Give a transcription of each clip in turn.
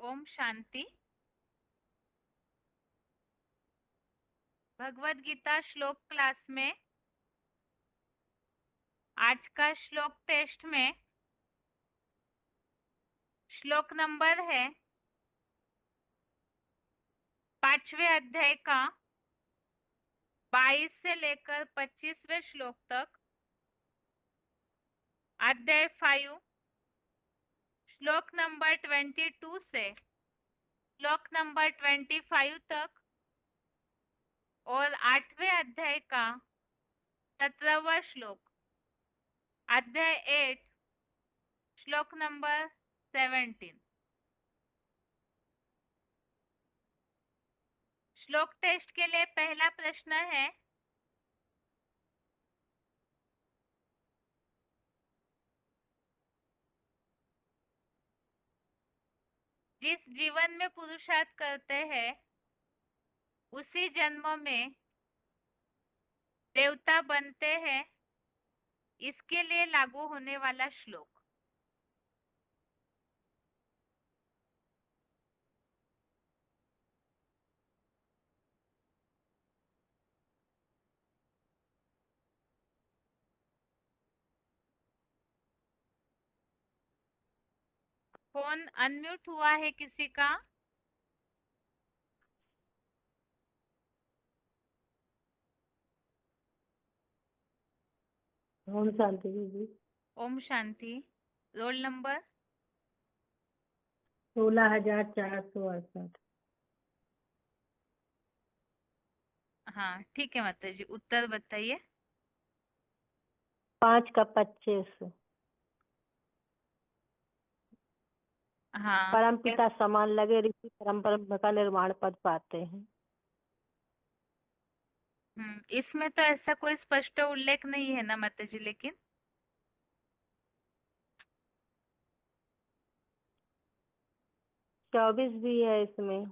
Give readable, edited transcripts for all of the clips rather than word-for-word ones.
ओम शांति। भगवत गीता श्लोक क्लास में आज का श्लोक टेस्ट में श्लोक नंबर है 5वें अध्याय का 22 से लेकर 25वें श्लोक तक, अध्याय 5 श्लोक नंबर 22 से श्लोक नंबर 25 तक और 8वें अध्याय का 17वां श्लोक, अध्याय 8 श्लोक नंबर 17। श्लोक टेस्ट के लिए पहला प्रश्न है, जिस जीवन में पुरुषार्थ करते हैं उसी जन्म में देवता बनते हैं, इसके लिए लागू होने वाला श्लोक। फोन अनम्यूट हुआ है किसी का? ओम शांति दीदी। ओम शांति। Roll number 16,468। हाँ ठीक है माता जी, उत्तर बताइए। 5 का 25। हाँ परम पिता समान लगे ऋषि परम का निर्माण पद पाते हैं। इसमें तो ऐसा कोई स्पष्ट उल्लेख नहीं है ना माता जी, लेकिन 24 भी है इसमें।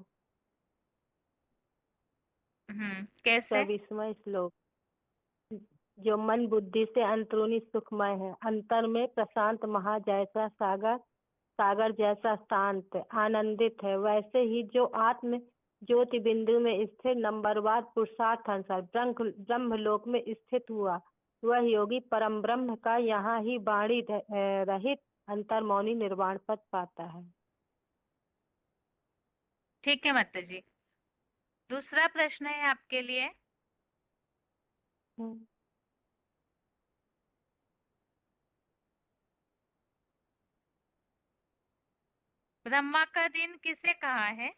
कैसे? 24वां श्लोक, जो मन बुद्धि से अंतरूनी सुखमय है, अंतर में प्रशांत महा जैसा सागर, सागर जैसा शांत आनंदित है, वैसे ही जो आत्म ज्योति बिंदु में स्थिर नंबरवार पुरुषार्थ अनुसार ब्रह्मलोक में स्थित हुआ, वह योगी परम ब्रह्म का यहाँ ही वाणी रहित अंतर्मौनी निर्वाण पद पाता है। ठीक है माता जी। दूसरा प्रश्न है आपके लिए, ब्रह्मा का दिन किसे कहा है?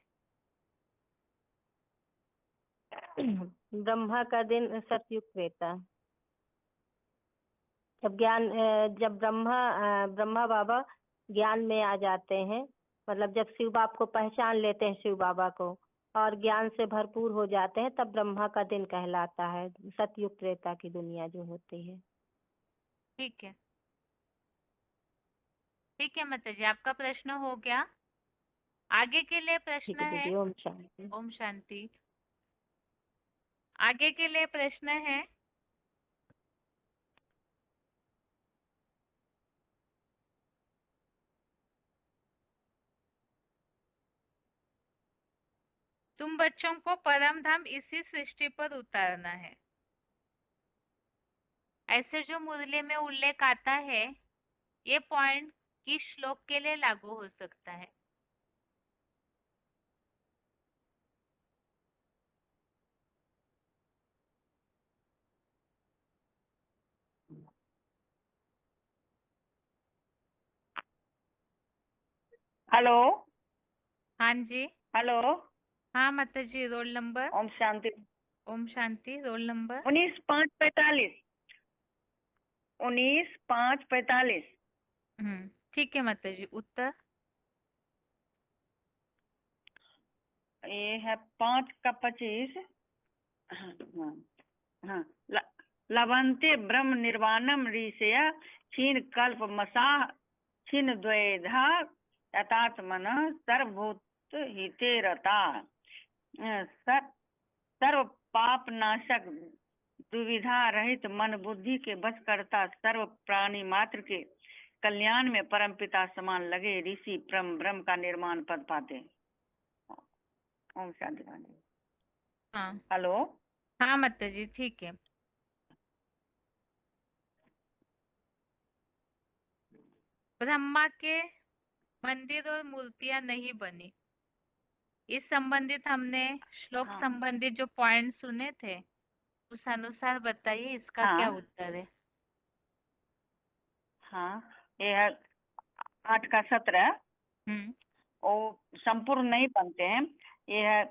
ब्रह्मा का दिन सतयुग त्रेता। जब ब्रह्मा बाबा ज्ञान में आ जाते हैं, मतलब जब शिव बाप को पहचान लेते हैं, शिव बाबा को, और ज्ञान से भरपूर हो जाते हैं, तब ब्रह्मा का दिन कहलाता है। सतयुग त्रेता की दुनिया जो होती है। ठीक है, ठीक है माता जी, आपका प्रश्न हो गया। आगे के लिए ठीक प्रश्न है है। दीदी। ओम शांति। ओम शांति। आगे के लिए प्रश्न है, तुम बच्चों को परम धाम इसी सृष्टि पर उतारना है, ऐसे जो मुरली में उल्लेख आता है, ये पॉइंट किस श्लोक के लिए लागू हो सकता है? हेलो। हाँ जी। हेलो। हाँ माता जी, रोल नंबर। ओम शांति। ओम शांति। Roll number 19,545। 19,545। ठीक है माता जी, उत्तर। ये है 5 का 25। हाँ हाँ हाँ। लभन्ते ब्रह्म निर्वाणम ऋषय क्षीण कल्प मसाह क्षीण द्वैधा यथात्मन सर्वभूत हिते रता। सर्व पाप नाशक दुविधा रहित मन बुद्धि के बस करता, सर्व प्राणी मात्र के कल्याण में परम पिता समान लगे, ऋषि परम ब्रह्म का निर्माण पद पाते। ओम शांति शांति। हाँ हेलो। हाँ माता जी, ठीक है। ब्रह्मा के मंदिर और मूर्तियां नहीं बनी, इस संबंधित हमने श्लोक हाँ संबंधित जो पॉइंट सुने थे, उस अनुसार बताइए इसका क्या हाँ उत्तर है। हाँ, ये है 8 का 17। हम्म वो संपूर्ण नहीं बनते हैं। ये है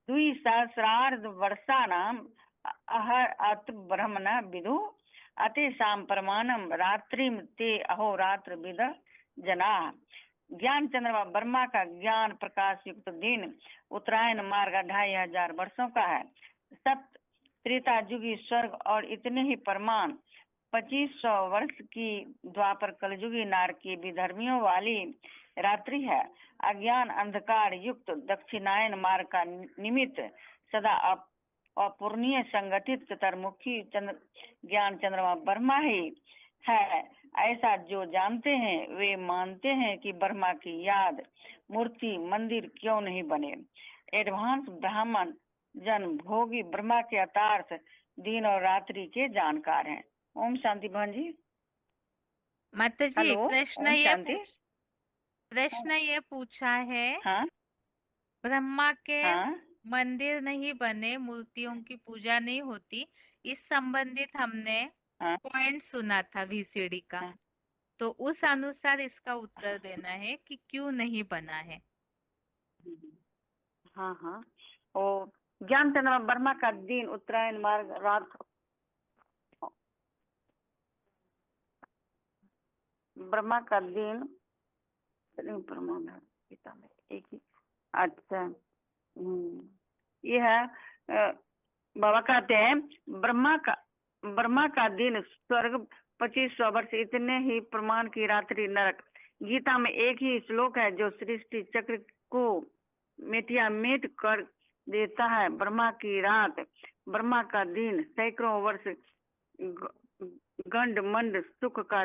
द्विसहस्रार्ध वर्षाणाम अहर अत ब्रह्मण विदु अतिशाम प्रमाणम रात्रिम ते अहोरात्र विद जना। ज्ञान चंद्रमा ब्रह्मा का ज्ञान प्रकाश युक्त दिन उत्तरायण मार्ग 2500 वर्षों का है। सप्त त्रेता युगी स्वर्ग और इतने ही प्रमाण 2500 वर्ष की द्वापर कलयुगी नारकी विधर्मियों वाली रात्रि है। अज्ञान अंधकार युक्त दक्षिणायन मार्ग का निमित्त सदा अपूर्णीय संगठित चतुर्मुखी ज्ञान चंद्रमा ब्रह्मा ही है। ऐसा जो जानते हैं वे मानते हैं कि ब्रह्मा की याद मूर्ति मंदिर क्यों नहीं बने। एडवांस ब्राह्मण जन भोगी ब्रह्मा के यथार्थ दिन और रात्रि के जानकार हैं। ओम शांति बहन जी। माता जी, हेलो। ओम शांति। प्रश्न ये पूछा है, हाँ ब्रह्मा के हाँ मंदिर नहीं बने, मूर्तियों की पूजा नहीं होती, इस संबंधित हमने हाँ पॉइंट सुना था VCD का, हाँ तो उस अनुसार इसका उत्तर देना है कि क्यों नहीं बना है। हाँ हाँ। ओ ज्ञान चंद्रमा ब्रह्मा का दिन उत्तरायण मार्ग रात ब्रह्मा का दिन पिता में एक ही। अच्छा। ये है बाबा कहते हैं ब्रह्मा का दिन स्वर्ग 2500 वर्ष इतने ही प्रमाण की रात्रि नरक। गीता में एक ही श्लोक है जो सृष्टि चक्र को मेट कर देता है। ब्रह्मा की रात ब्रह्मा का दिन सैकड़ों वर्ष गंडमंड सुख का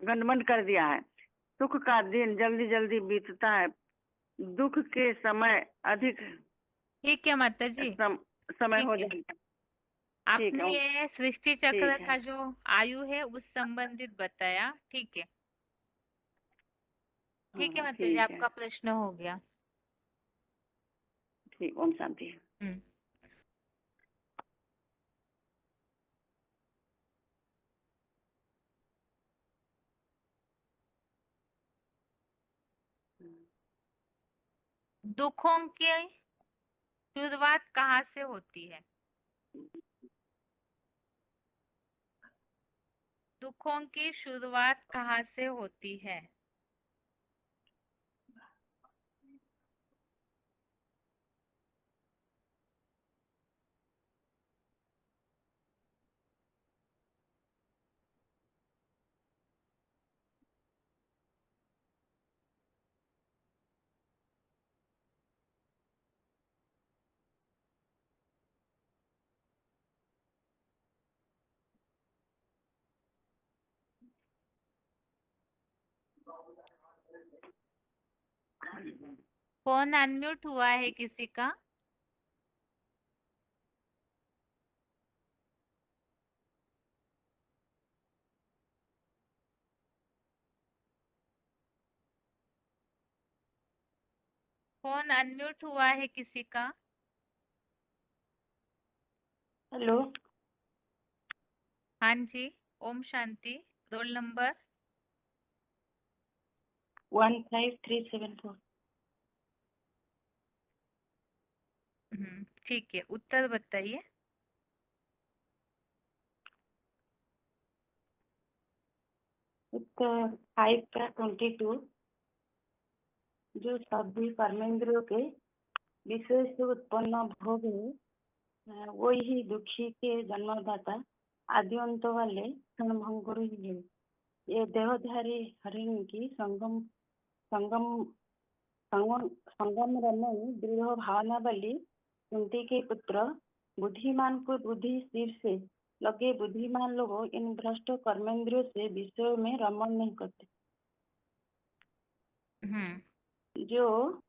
गंडमंड कर दिया है। सुख का दिन जल्दी जल्दी बीतता है, दुख के समय अधिक ठीक है माता जी, समय हो ठीक है। जाता है। ठीक आपने है। ये सृष्टि चक्र ठीक है। का जो आयु है उस संबंधित बताया, ठीक है। ठीक है हाँ माता जी, ठीक है। आपका प्रश्न हो गया। ठीक। ओम शांति। हम्म दुखों की शुरुआत कहाँ से होती है? दुखों की शुरुआत कहाँ से होती है? फोन अनम्यूट हुआ है किसी का? फोन अनम्यूट हुआ है किसी का? हेलो। हाँ जी। ओम शांति। Roll number? 15374। ठीक है, उत्तर बताइए। उत्तर 5 का 22। जो सभी कर्मेंद्रियों के विषय से उत्पन्न भोग है, वो ही दुखी के जन्मदाता आद्यंत वाले क्षणभंगुर ही है। ये देहधारी हरिण की संगम संगम संगम संगम रमण दृढ़ भावना वाली कुंती के पुत्र बुद्धिमान को बुद्धि सिर से लगे बुद्धिमान लोग इन भ्रष्ट कर्मेंद्रियों से विषयों में रमण नहीं करते। जो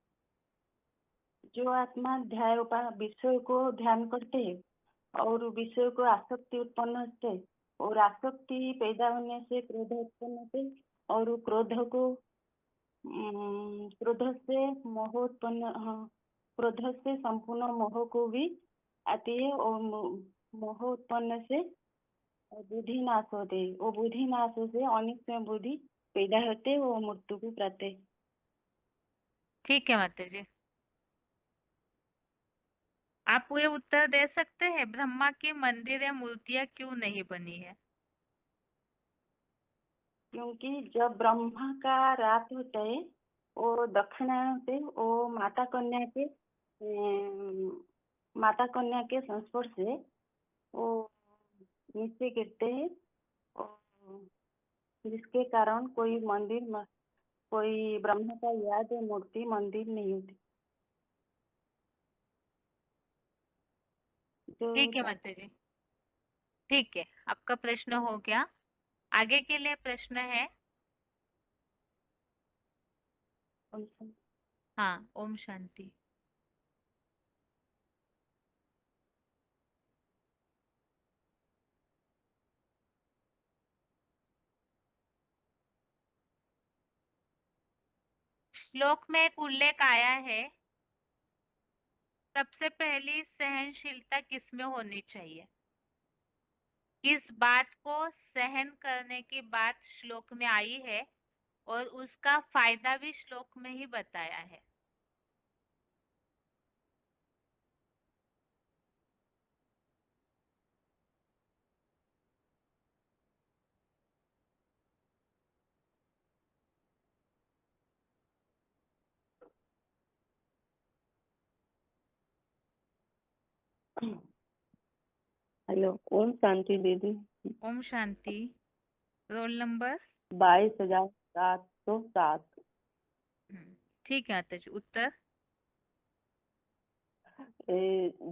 जो आत्मा विषय को ध्यान करते हैं और विषय को आसक्ति उत्पन्न होते हैं और आसक्ति पैदा होने से क्रोध उत्पन्न होते हैं और क्रोध से मोह उत्पन्न क्रोध से संपूर्ण मोह को भी आती है और मोह उत्पन्न से बुद्धि नाश होते है। वो बुद्धि नाश से अनिष्ट बुद्धि पैदा होते वो मृत्यु को प्राप्त है। ठीक है माता जी, आप ये उत्तर दे सकते हैं, ब्रह्मा की मंदिर या मूर्तियां क्यों नहीं बनी है? क्योंकि जब ब्रह्मा का रात होता है वो दक्षिणायन से वो माता कन्या के संस्पर्श से वो नीचे गिरते हैं और जिसके कारण कोई ब्रह्मा का याद मूर्ति मंदिर नहीं होती। ठीक है माता जी, ठीक है, आपका प्रश्न हो गया। आगे के लिए प्रश्न है। हाँ, ओम शांति। श्लोक में एक उल्लेख आया है, सबसे पहली सहनशीलता किसमें होनी चाहिए? किस बात को सहन करने की बात श्लोक में आई है और उसका फायदा भी श्लोक में ही बताया है। हेलो, ओम शांति दीदी। ओम शांति। Roll number 22,707। ठीक है आतिश, उत्तर।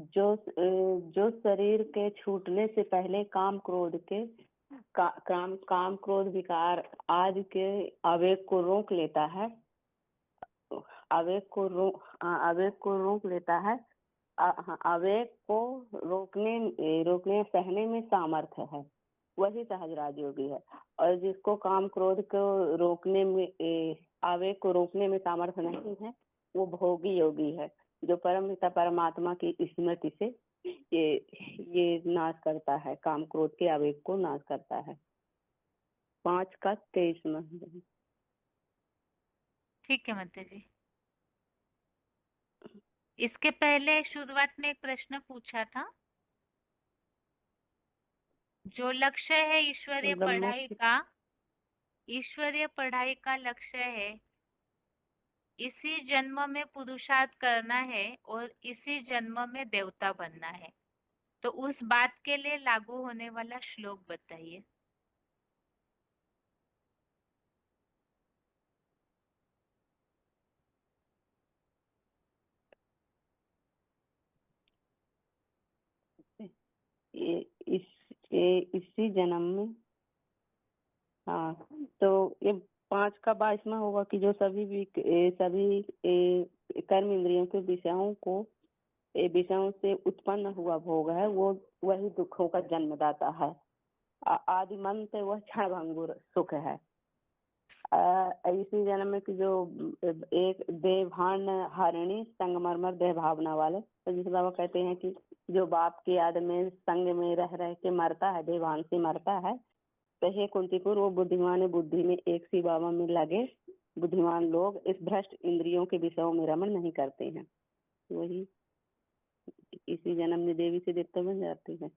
जो शरीर के छूटने से पहले काम क्रोध विकार आदि के आवेग को रोक लेता है, आवेग को रोक लेता है, आवेग को रोकने सहने में सामर्थ्य है, वही सहज राजयोगी है। और जिसको काम क्रोध को रोकने में आवेग को रोकने में सामर्थ्य नहीं है, वो भोगी योगी है, जो परम पिता परमात्मा की स्मृति से ये नाश करता है, काम क्रोध के आवेग को नाश करता है। 5/23। ठीक है माता जी। इसके पहले शुरुआत में एक प्रश्न पूछा था, जो लक्ष्य है ईश्वरीय पढ़ाई का लक्ष्य है, इसी जन्म में पुरुषार्थ करना है और इसी जन्म में देवता बनना है, तो उस बात के लिए लागू होने वाला श्लोक बताइए। इसी जन्म में, हाँ, तो ये 5/22 होगा कि जो सभी कर्म इंद्रियों के विषयों से उत्पन्न हुआ भोग है, वो वही दुखों का जन्मदाता है। आदिमंत वह क्षणभंगुर सुख है। इसी जन्म में कि जो एक देवभान हरिणी संगमरमर देह भावना वाले, तो जिसे बाबा कहते हैं कि जो बाप की याद में संग में रह के मरता है, देवभान से मरता है, तो हे कुंतीपुर, वो बुद्धिमान बुद्धि में एक सी बाबा में लगे बुद्धिमान लोग इस भ्रष्ट इंद्रियों के विषयों में रमण नहीं करते हैं, वही इसी जन्म में देवी से देवता बन जाते हैं।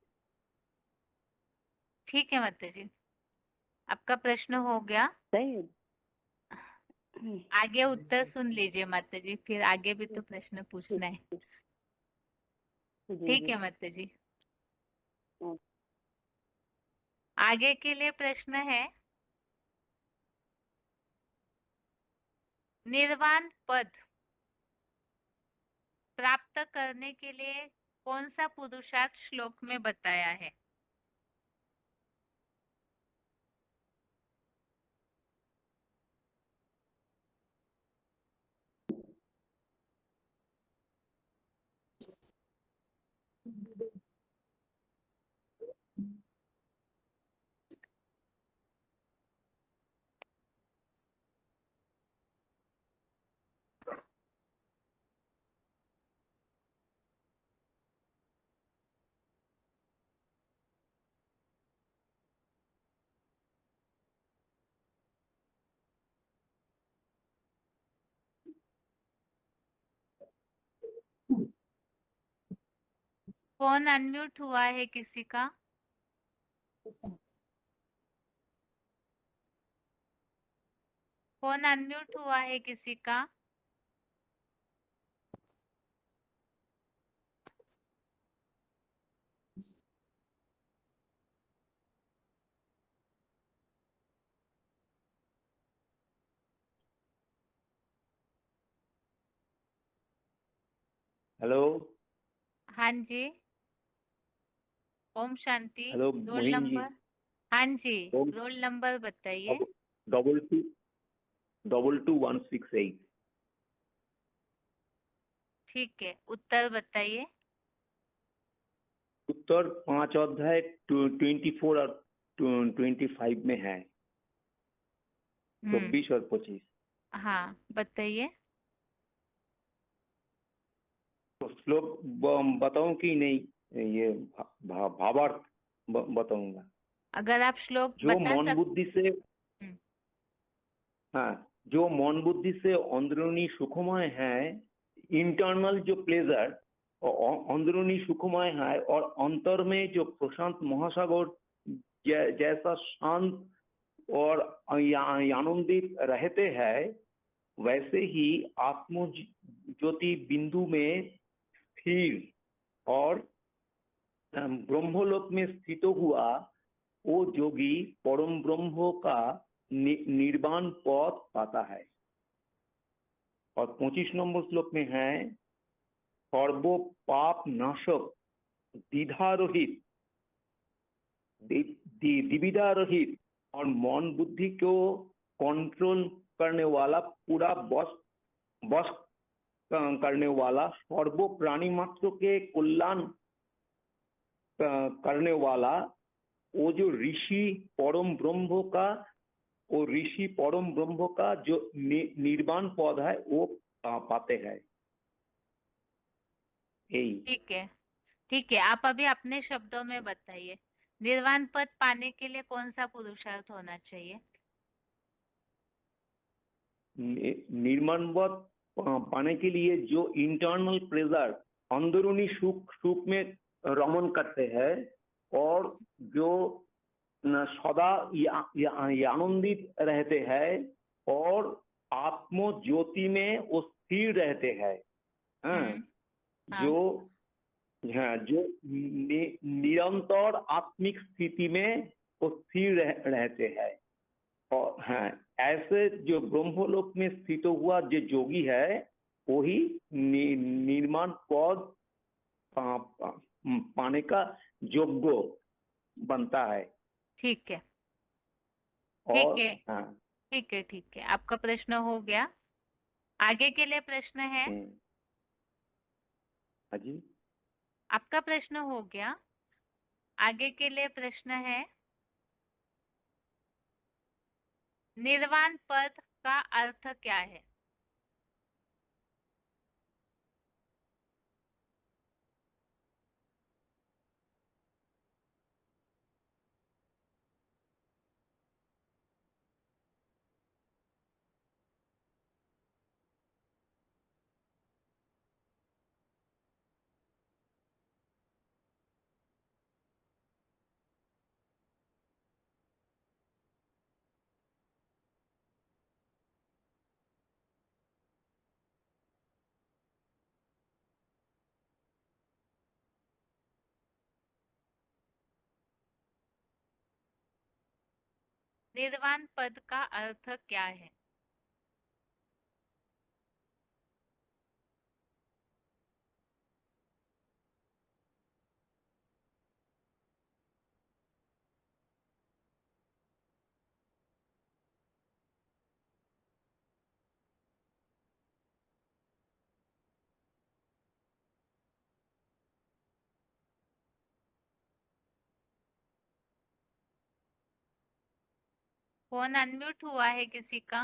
ठीक है माता जी, आपका प्रश्न हो गया। सही है। आगे उत्तर सुन लीजिए माता जी, फिर आगे भी तो प्रश्न पूछना है। ठीक है माता जी। आगे के लिए प्रश्न है, निर्वाण पद प्राप्त करने के लिए कौन सा पुरुषार्थ श्लोक में बताया है? फोन अनम्यूट हुआ है किसी का? फोन अनम्यूट हुआ है किसी का? हेलो। हाँ जी, ओम शांति। हेलो रोल मोहिन जी। नंबर? हाँ जी, ओम रोल नंबर बताइए। 222168। ठीक है, उत्तर बताइए। उत्तर 5 अध्याय 24 और 25 में है। 24 और 25। हाँ, बताइए। तो श्लोक बताऊं कि नहीं? ये भावार्थ बताऊंगा। अगर आप श्लोक जो बता मन बुद्धि से हम्म, हाँ, जो मन बुद्धि से अंदरूनी सुखमय है, इंटरनल जो प्लेजर अंदरूनी सुखमय है, और अंतर में जो प्रशांत महासागर जैसा शांत और आनंदित रहते हैं, वैसे ही आत्म ज्योति बिंदु में स्थिर और ब्रह्मलोक में स्थित हुआ वो योगी परम ब्रह्म का निर्वाण पद पाता है। और 25 नंबर श्लोक में है, सर्व पाप नाशक द्विधा रहित द्विविधा रहित और मन बुद्धि को कंट्रोल करने वाला, पूरा बस करने वाला, सर्व प्राणी मात्र के कल्याण करने वाला वो जो ऋषि परम ब्रह्म का, वो ऋषि परम ब्रह्म का जो निर्वाण पद है वो पाते हैं। यही। ठीक है, आप अभी अपने शब्दों में बताइए, निर्वाण पद पाने के लिए कौन सा पुरुषार्थ होना चाहिए? निर्वाण पद पाने के लिए जो इंटरनल प्लेजर, अंदरूनी सुख में रमन करते हैं, और जो सदा आनंदित रहते हैं, और आत्म ज्योति में वो स्थिर रहते हैं। हाँ, हाँ, जो हाँ, जो निरंतर आत्मिक स्थिति में वो स्थिर रहते हैं। और हाँ, ऐसे जो ब्रह्मलोक में स्थित हुआ जो योगी है, वही निर्माण पद पाने का योग्य बनता है। ठीक है, और हाँ, ठीक है, आपका प्रश्न हो गया। आगे के लिए प्रश्न है? हाँ जी। आपका प्रश्न हो गया। आगे के लिए प्रश्न है, निर्वाण पद का अर्थ क्या है? निर्वाण पद का अर्थ क्या है? फोन अनम्यूट हुआ है किसी का?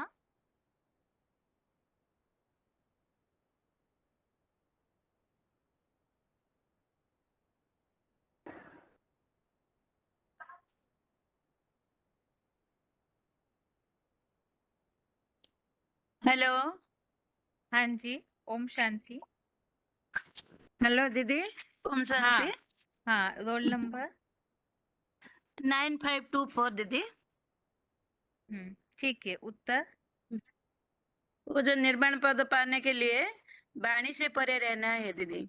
हेलो। हाँ जी, ओम शांति। हेलो दीदी, ओम शांति। हाँ हाँ, रोल नंबर। 9524 दीदी। ठीक है, उत्तर। वो जो निर्माण पद पाने के लिए वाणी से परे रहना है दीदी।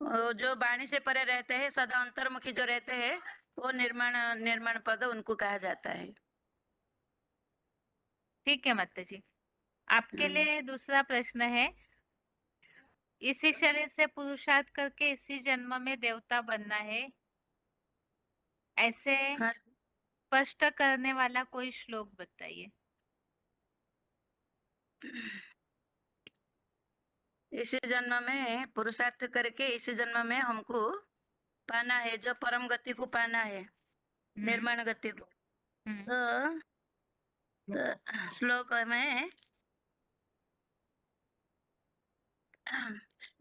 वो जो वाणी से परे रहते हैं, सदा अंतर्मुखी जो रहते हैं, वो निर्माण पद उनको कहा जाता है। ठीक है माता जी। आपके हम्म। लिए दूसरा प्रश्न है, इसी शरीर से पुरुषार्थ करके इसी जन्म में देवता बनना है, ऐसे हाँ, स्पष्ट करने वाला कोई श्लोक बताइए। इसी जन्म में पुरुषार्थ करके इसी जन्म में हमको पाना है, जो परम गति को पाना है, हम्म, निर्माण गति को। हम्म, तो श्लोक में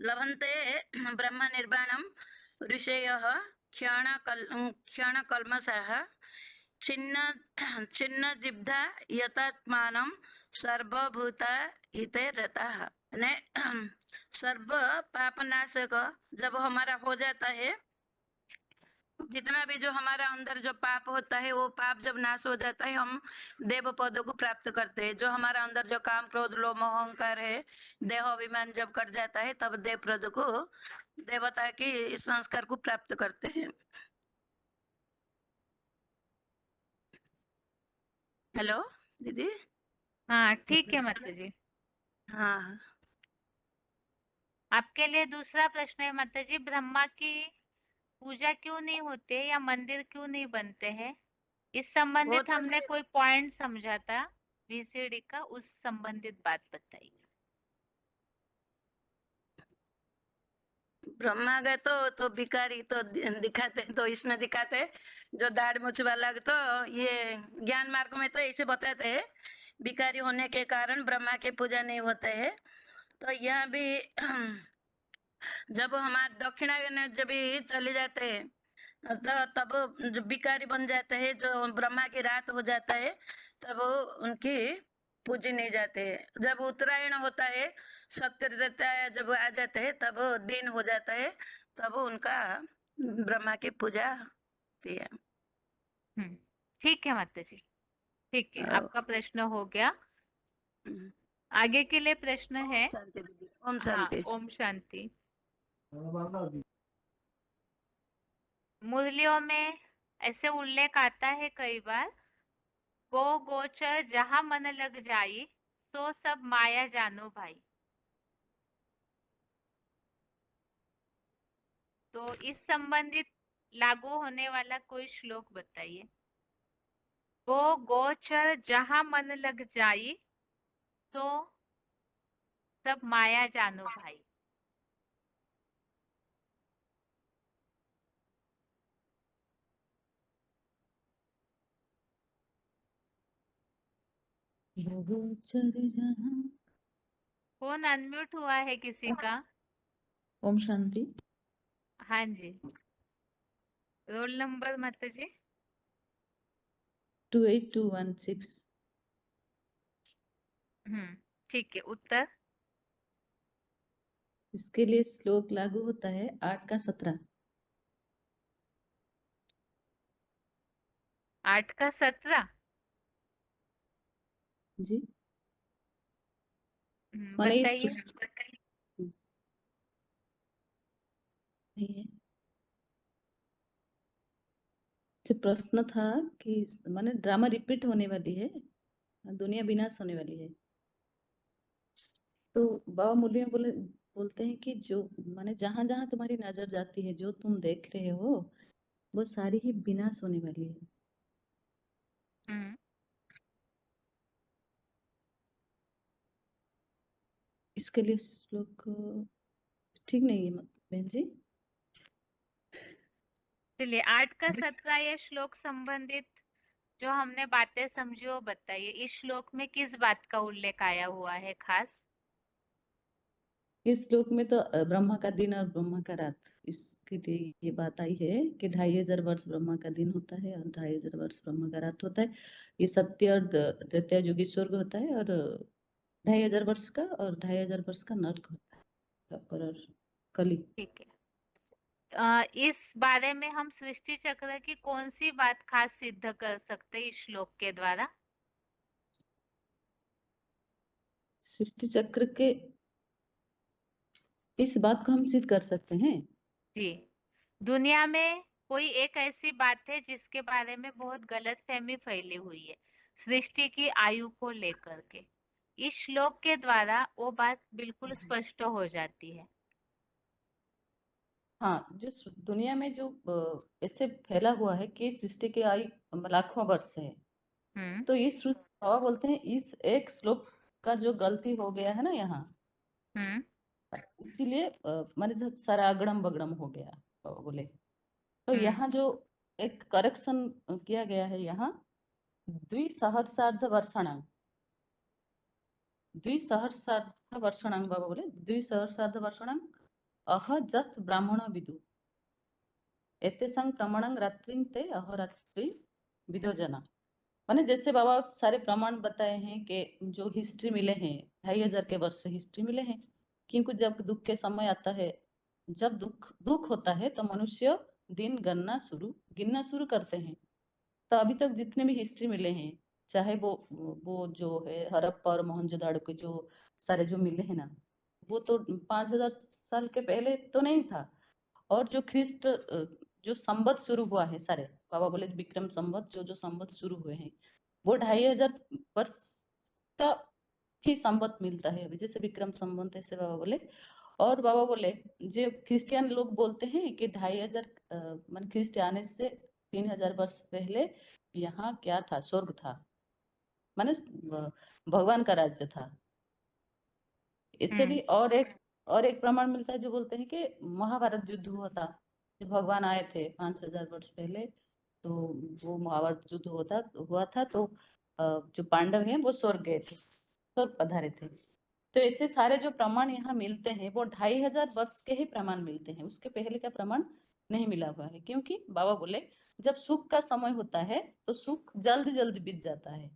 लभन्ते ब्रह्म निर्वाणं ऋषयः क्षणकल्मषः छिन्नजिह्वा यतात्मानं सर्वभूताहिते रताः। ने सर्व पापनाशक जब हमारा हो जाता है, जितना भी जो हमारा अंदर जो पाप होता है, वो पाप जब नाश हो जाता है, हम देव पदों को प्राप्त करते हैं। जो हमारा अंदर जो काम क्रोध लोभ मोह अहंकार है, देह अभिमान जब कट जाता है, तब देव पद को, देवता की इस संस्कार को प्राप्त करते हैं। हेलो दीदी। हाँ ठीक है माता जी। हाँ, आपके लिए दूसरा प्रश्न है माता जी, ब्रह्मा की पूजा क्यों नहीं होती है या मंदिर क्यों नहीं बनते हैं? इस वो संबंधित तो हमने कोई पॉइंट समझा था वीसीडी का, उस संबंधित बात बताइए। ब्रह्मा गए तो भिखारी तो दिखाते, तो इसमें दिखाते जो दाढ़ मूछ वाला, तो ये ज्ञान मार्ग में तो ऐसे बताते हैं, भिखारी होने के कारण ब्रह्मा की पूजा नहीं होते है। तो यहाँ भी जब हमारे दक्षिणायन जब भी चले जाते हैं, तो तब जो भिखारी बन जाते हैं, जो ब्रह्मा की रात हो जाता है, तब उनकी पूजे नहीं जाते हैं। जब उत्तरायण होता है, सत्य देवता जब आ जाते हैं, तब दिन हो जाता है, तब उनका ब्रह्मा की पूजा होती है। ठीक है माता जी, ठीक है, और, आपका प्रश्न हो गया। हम्म, आगे के लिए प्रश्न है। शांति दीदी, ओम हाँ, शांति। ओम शांति। मुरलियों में ऐसे उल्लेख आता है कई बार, गो गोचर जहाँ मन लग जाई, तो सब माया जानो भाई। तो इस संबंधित लागू होने वाला कोई श्लोक बताइए। गो गोचर जहाँ मन लग जाई, तो सब माया जानो भाई। गोचर जहाँ। फोन अनम्यूट हुआ है किसी का? ओम शांति। हाँ जी, रोल नंबर माता जी। 28216। ठीक है, उत्तर। इसके लिए श्लोक लागू होता है 8 का 17। 8 का 17। जी, माने इस बताइए। नहीं है। जो प्रश्न था कि माने ड्रामा रिपीट होने वाली है, दुनिया विनाश होने वाली है। तो बाबा मुरली में बोलते हैं कि जो माने जहां जहां तुम्हारी नजर जाती है, जो तुम देख रहे हो, वो सारी ही विनाश होने वाली है। हम्म, इसके लिए श्लोक ठीक नहीं है बहन जी। चलिए 8 का 17 ये श्लोक संबंधित जो हमने बातें समझी वो बताइए। इस श्लोक में किस बात का उल्लेख आया हुआ है खास? इस श्लोक में तो ब्रह्मा का दिन और ब्रह्मा का रात, इसके लिए ये बात आई है कि 2500 वर्ष ब्रह्मा का दिन होता है और 2500 वर्ष ब्रह्मा का रात होता है। ये सत्य और त्रेता युगी स्वर्ग होता है, और 2500 वर्ष का और 2500 वर्ष का नरक होता है, और कली। ठीक है। इस बारे में हम सृष्टि चक्र की कौन सी बात खास सिद्ध कर सकते हैं इस श्लोक के द्वारा? सृष्टि चक्र के इस बात को हम सिद्ध कर सकते हैं। जी, दुनिया में कोई एक ऐसी बात है जिसके बारे में बहुत गलतफहमी फैली हुई है सृष्टि की आयु को लेकर के। इस श्लोक के द्वारा वो बात बिल्कुल स्पष्ट हो जाती है। हाँ, जो दुनिया में जो इससे फैला हुआ है कि सृष्टि की आयु लाखों वर्ष है, तो इस बाबा बोलते हैं इस एक श्लोक का जो गलती हो गया है ना यहाँ, इसीलिए माने जो सारा अगड़म बगड़म हो गया बाबा बोले। तो यहाँ जो एक करेक्शन किया गया है यहाँ, द्विसहस्रार्ध वर्षाणां, द्विसहस्रार्ध वर्षाणां बाबा बोले, द्विसहस्रार्ध वर्षाणां अहजत ब्राह्मण विदु एतेषां प्रमाणं रात्रिं ते अहोरात्रि विदो जना। माने जैसे बाबा सारे प्रमाण बताए हैं कि जो हिस्ट्री मिले हैं, 2500 के वर्ष से हिस्ट्री मिले हैं, क्योंकि जब दुख के समय आता है, जब दुख होता है तो मनुष्य दिन गिनना शुरू करते हैं। तो अभी तक जितने भी हिस्ट्री मिले हैं, चाहे वो जो है हड़प्पा और मोहनजोदाड़ो के जो सारे जो मिले हैं ना, वो तो 5000 साल के पहले तो नहीं था। और जो ख्रिस्ट जो संवत शुरू हुआ है, सारे बाबा बोले विक्रम संवत, जो संवत शुरू हुए हैं, वो 2500 वर्ष का ही संवत मिलता है अभी, जैसे विक्रम संवत ऐसे बाबा बोले। और बाबा बोले जो क्रिश्चियन लोग बोलते हैं कि 2500 मान ख्रिस्ट आने से 3000 वर्ष पहले यहाँ क्या था, स्वर्ग था, माने भगवान का राज्य था। इससे भी और एक प्रमाण मिलता है जो बोलते हैं कि महाभारत युद्ध हुआ था, जब भगवान आए थे 5000 वर्ष पहले, तो वो महाभारत युद्ध हुआ था, तो जो पांडव हैं वो स्वर्ग गए थे, स्वर्ग पधारे थे। तो ऐसे सारे जो प्रमाण यहाँ मिलते हैं वो 2500 वर्ष के ही प्रमाण मिलते हैं, उसके पहले का प्रमाण नहीं मिला हुआ है। क्योंकि बाबा बोले जब सुख का समय होता है तो सुख जल्द जल्द बीत जाता है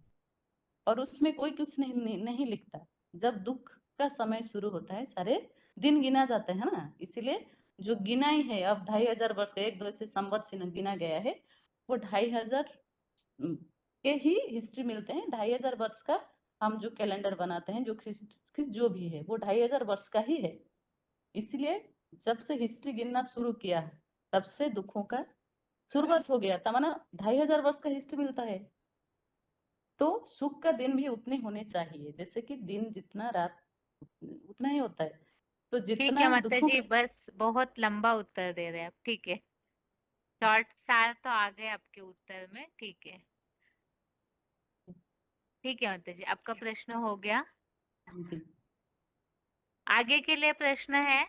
और उसमें कोई कुछ नहीं लिखता। जब दुख का समय शुरू होता है सारे दिन गिना जाते हैं ना, इसीलिए जो गिनाई है अब 2500 वर्ष का, 1-2 से संवत से गिना गया है, वो 2500 के ही हिस्ट्री मिलते हैं। 2500 वर्ष का हम जो कैलेंडर बनाते हैं, जो ख्रिस्त जो भी है, वो 2500 वर्ष का ही है। इसलिए जब से हिस्ट्री गिनना शुरू किया तब से दुखों का शुरुआत हो गया था, माना 2500 वर्ष का हिस्ट्री मिलता है। तो सुख का दिन भी उतने होने चाहिए, जैसे कि दिन जितना रात उतना ही होता है। तो ठीक है जितना माता दुखों जी, का बस बहुत लंबा उत्तर दे रहे हैं आप। ठीक है, शॉर्ट सार तो आ गए आपके उत्तर में। ठीक है, ठीक है माता जी, आपका प्रश्न हो गया। आगे के लिए प्रश्न है?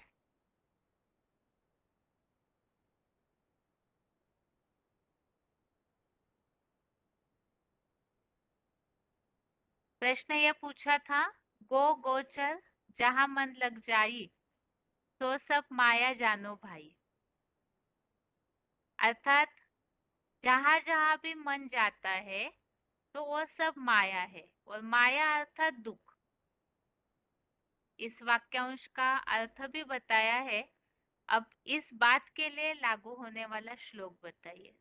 प्रश्न यह पूछा था, गोचर जहाँ मन लग जाई तो सब माया जानो भाई। अर्थात जहाँ जहाँ भी मन जाता है तो वो सब माया है, और माया अर्थात दुख। इस वाक्यांश का अर्थ भी बताया है। अब इस बात के लिए लागू होने वाला श्लोक बताइए।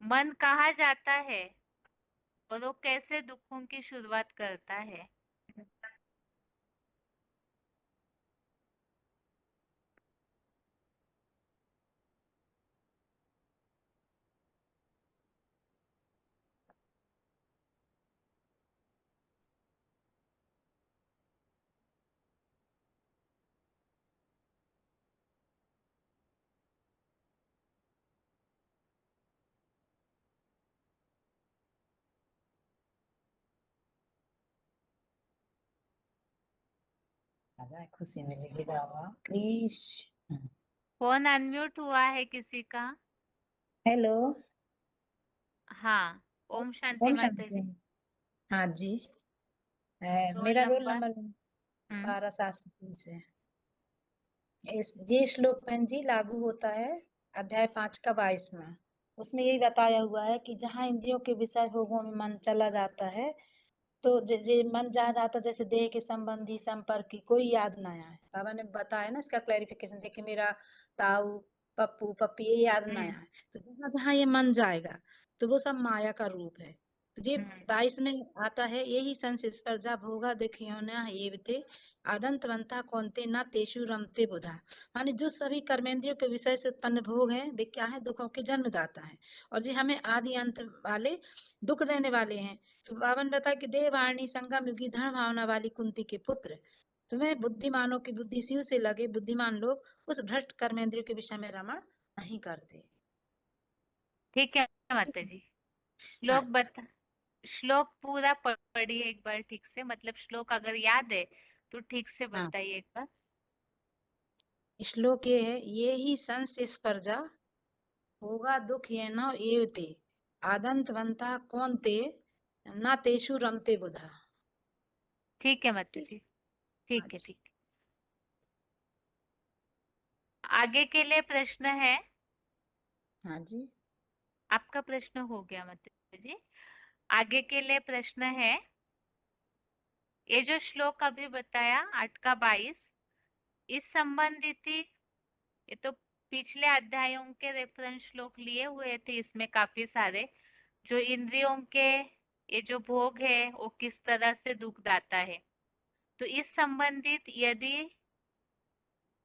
मन कहाँ जाता है और वो कैसे दुखों की शुरुआत करता है? खुशी मिलेगी बाबा प्लीज। फोन अनम्यूट हुआ है किसी का? हेलो। हाँ, ओम शांति ओम माता शांति। जी। हाँ जी। रोल मेरा रोल नंबर। नंबर हम्म 12 720 है। ये श्लोक बहन जी लागू होता है अध्याय 5 का 22वां। उसमें यही बताया हुआ है कि जहाँ इंद्रियों के विषय भोगों में मन चला जाता है, तो मन जहाँ जाता, जैसे देह के संबंधी संपर्क की कोई याद ना आए। बाबा ने बताया ना इसका क्लैरिफिकेशन, देखिए मेरा ताऊ पप्पू पप्पी ये याद ना हम्म आए। तो जहाँ जहाँ ये मन जाएगा तो वो सब माया का रूप है। तो ये हम्म 22 में आता है, यही संस स्पर्धा भोगा देखियो न एवते आदंतवंता कौनते न तेषु रमते बुधा। माने जो सभी कर्मेंद्रियों के विषय से उत्पन्न भोग है वे क्या है, दुखों के जन्मदाता है, और जी हमें आदि अंत वाले दुख देने वाले हैं। तो बावन बता कि देह वाणी संगम युगी धर्म भावना वाली कुंती के पुत्र, तुम्हें बुद्धिमानों की बुद्धि शिव से लगे, बुद्धिमान लोग उस भ्रष्ट कर्मेंद्रियों के विषय में रमण नहीं करते। ठीक है माता जी। हाँ, श्लोक पूरा पढ़िए एक बार ठीक से, मतलब श्लोक अगर याद है तो ठीक से हाँ। बताइए एक बार। श्लोक ये है, ये ही संस स्पर्धा होगा दुख ये न एवते आदंतवंता कौनते न तेषु रमते बुधा। ठीक है माता ठीक। जी, ठीक है अच्छा। ठीक है। आगे के लिए प्रश्न है। हाँ जी। आपका प्रश्न हो गया माता जी। आगे के लिए प्रश्न है, ये जो श्लोक अभी बताया 8 का 22, इस संबंधित ही, ये तो पिछले अध्यायों के रेफरेंस श्लोक लिए हुए थे, इसमें काफी सारे, जो इंद्रियों के ये जो भोग है वो किस तरह से दुखदाता है। तो इस संबंधित यदि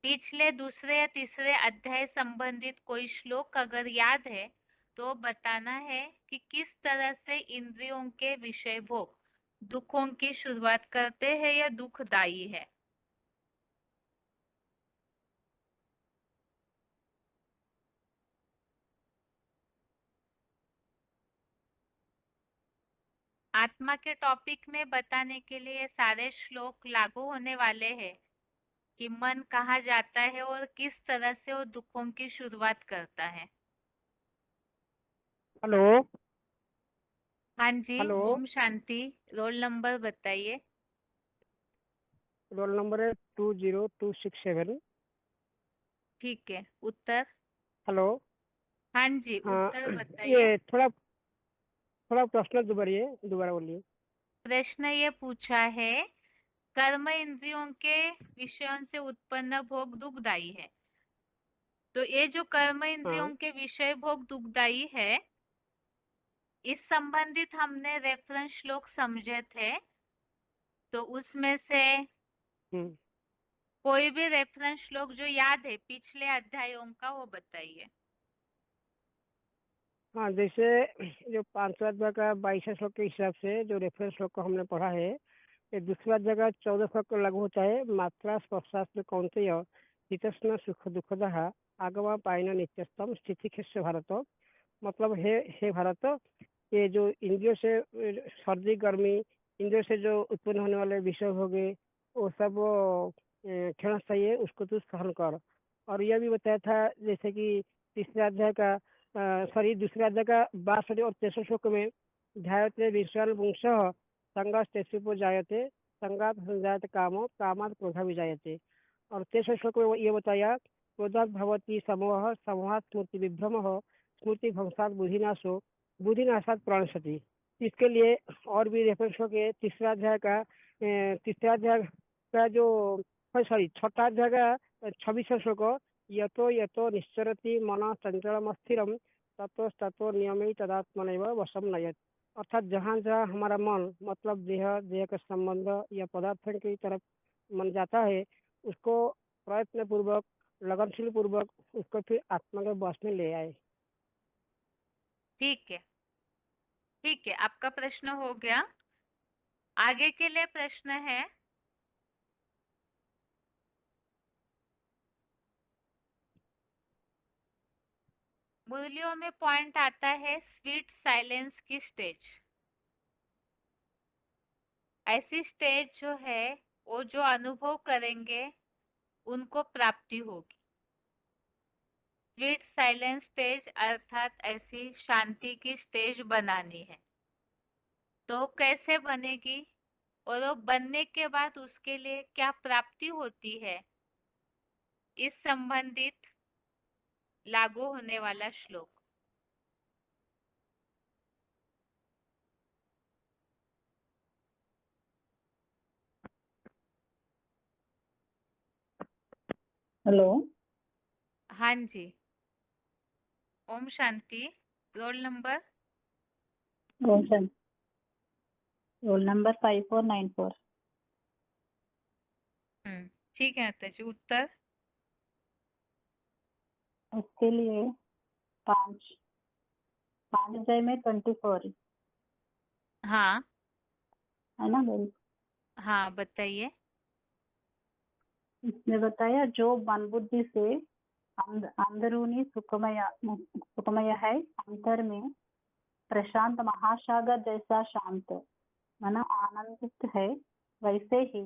पिछले दूसरे या तीसरे अध्याय संबंधित कोई श्लोक अगर याद है तो बताना है कि किस तरह से इंद्रियों के विषय भोग दुखों की शुरुआत करते हैं या दुखदायी है। आत्मा के टॉपिक में बताने के लिए ये सारे श्लोक लागू होने वाले हैं कि मन कहाँ जाता है और किस तरह से वो दुखों की शुरुआत करता है। हेलो। हाँ जी, हेलो। ओम शांति। रोल नंबर बताइए। रोल नंबर है 20267। ठीक है, उत्तर। हेलो। हाँ जी, हाँ, उत्तर बताइए। ये थोड़ा थोड़ा प्रश्न दोबारा बोलिए। प्रश्न ये पूछा है, कर्म इंद्रियों के विषयों से उत्पन्न भोग दुखदायी है। तो ये जो कर्म इंद्रियों हाँ। के विषय भोग दुखदायी है, इस संबंधित हमने रेफरेंस श्लोक समझे थे। तो उसमें से हम्म। कोई भी रेफरेंस श्लोक जो याद है पिछले अध्यायों का वो बताइए। हाँ, जैसे जो 5वां अध्याय का 22वां श्लोक के हिसाब से जो रेफरेंस श्लोक को हमने पढ़ा है, ये दूसरा जगह 14 श्लोक को लागू होता है। मात्रा स्पर्शास्त्र कौन्तेय हितस्न सुख दुखदः आगमा पायन नित्यस्तम स्थिति खेस्य भारत। मतलब हे भारत, ये जो इंद्रियों से सर्दी गर्मी, इंद्रियों से जो उत्पन्न होने वाले विषय हो गए, वो सब क्षण चाहिए, उसको तू सहन कर। और यह भी बताया था जैसे कि तीसरे अध्याय का सॉरी दूसरे अध्याय का 62 और 63 श्लोक में ध्यायते विश्वाल वंश संगास्तेषु जायते संगात संजायते कामो कामात क्रोधा विजायते। और 63 श्लोक में वो ये बताया, क्रोधात भवति समूह समूहात स्मृति विभ्रम स्मृति भ्रंशात बुद्धिनाशो बुद्धिनाशात प्राणशति। इसके लिए और भी रेफरेंस हो के तीसरा अध्याय का जो सॉरी छठा अध्याय का 26वां श्लोक, यतो यतो निश्चरति मन चंचलम स्थिरम ततो ततो नियमे तदात्मनैव वशम नयत। अर्थात जहाँ जहाँ हमारा मन मतलब देह का संबंध या पदार्थ की तरफ मन जाता है, उसको प्रयत्न पूर्वक लगनशील पूर्वक उसको फिर आत्मा के वश में ले आए। ठीक है, ठीक है, आपका प्रश्न हो गया। आगे के लिए प्रश्न है, मुरलियों में पॉइंट आता है स्वीट साइलेंस की स्टेज। ऐसी स्टेज जो है वो जो अनुभव करेंगे उनको प्राप्ति होगी। स्वीट साइलेंस स्टेज अर्थात ऐसी शांति की स्टेज बनानी है। तो कैसे बनेगी और वो बनने के बाद उसके लिए क्या प्राप्ति होती है, इस संबंधित लागू होने वाला श्लोक। हेलो। हाँ जी। ओम शांति। रोल नंबर रोशन, रोल नंबर 5494। ठीक है माता जी। उत्तर उसके लिए 5 5 में 24 हाँ है ना भाई? हाँ बताइए। इसने बताया जो मन बुद्धि से अंदरूनी सुखमय है, अंतर में प्रशांत महासागर जैसा शांत माना आनंदित है, वैसे ही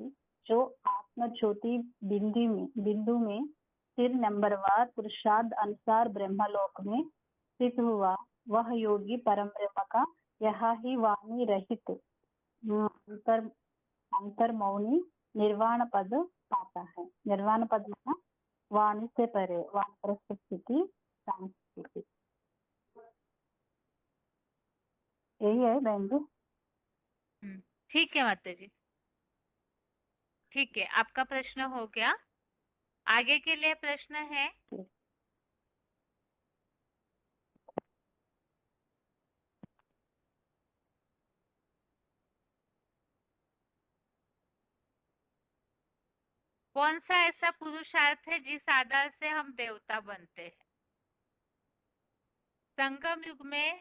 जो आत्म ज्योति बिंदु में स्थिर नंबरवार पुरुषार्थ अनुसार ब्रह्मलोक में स्थित हुआ, वह योगी परम ब्रह्म का यह ही वाणी रहित अंतर मौनी निर्वाण पद पाता है। निर्वाण पद माना वाणी से परे, वानप्रस्थ स्थिति, शांत स्थिति, यही है बहन जी। ठीक है माता जी। ठीक है, आपका प्रश्न हो गया। आगे के लिए प्रश्न है। कौन सा ऐसा पुरुषार्थ है जिस आधार से हम देवता बनते हैं? संगम युग में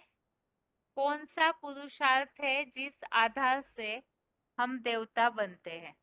कौन सा पुरुषार्थ है जिस आधार से हम देवता बनते हैं?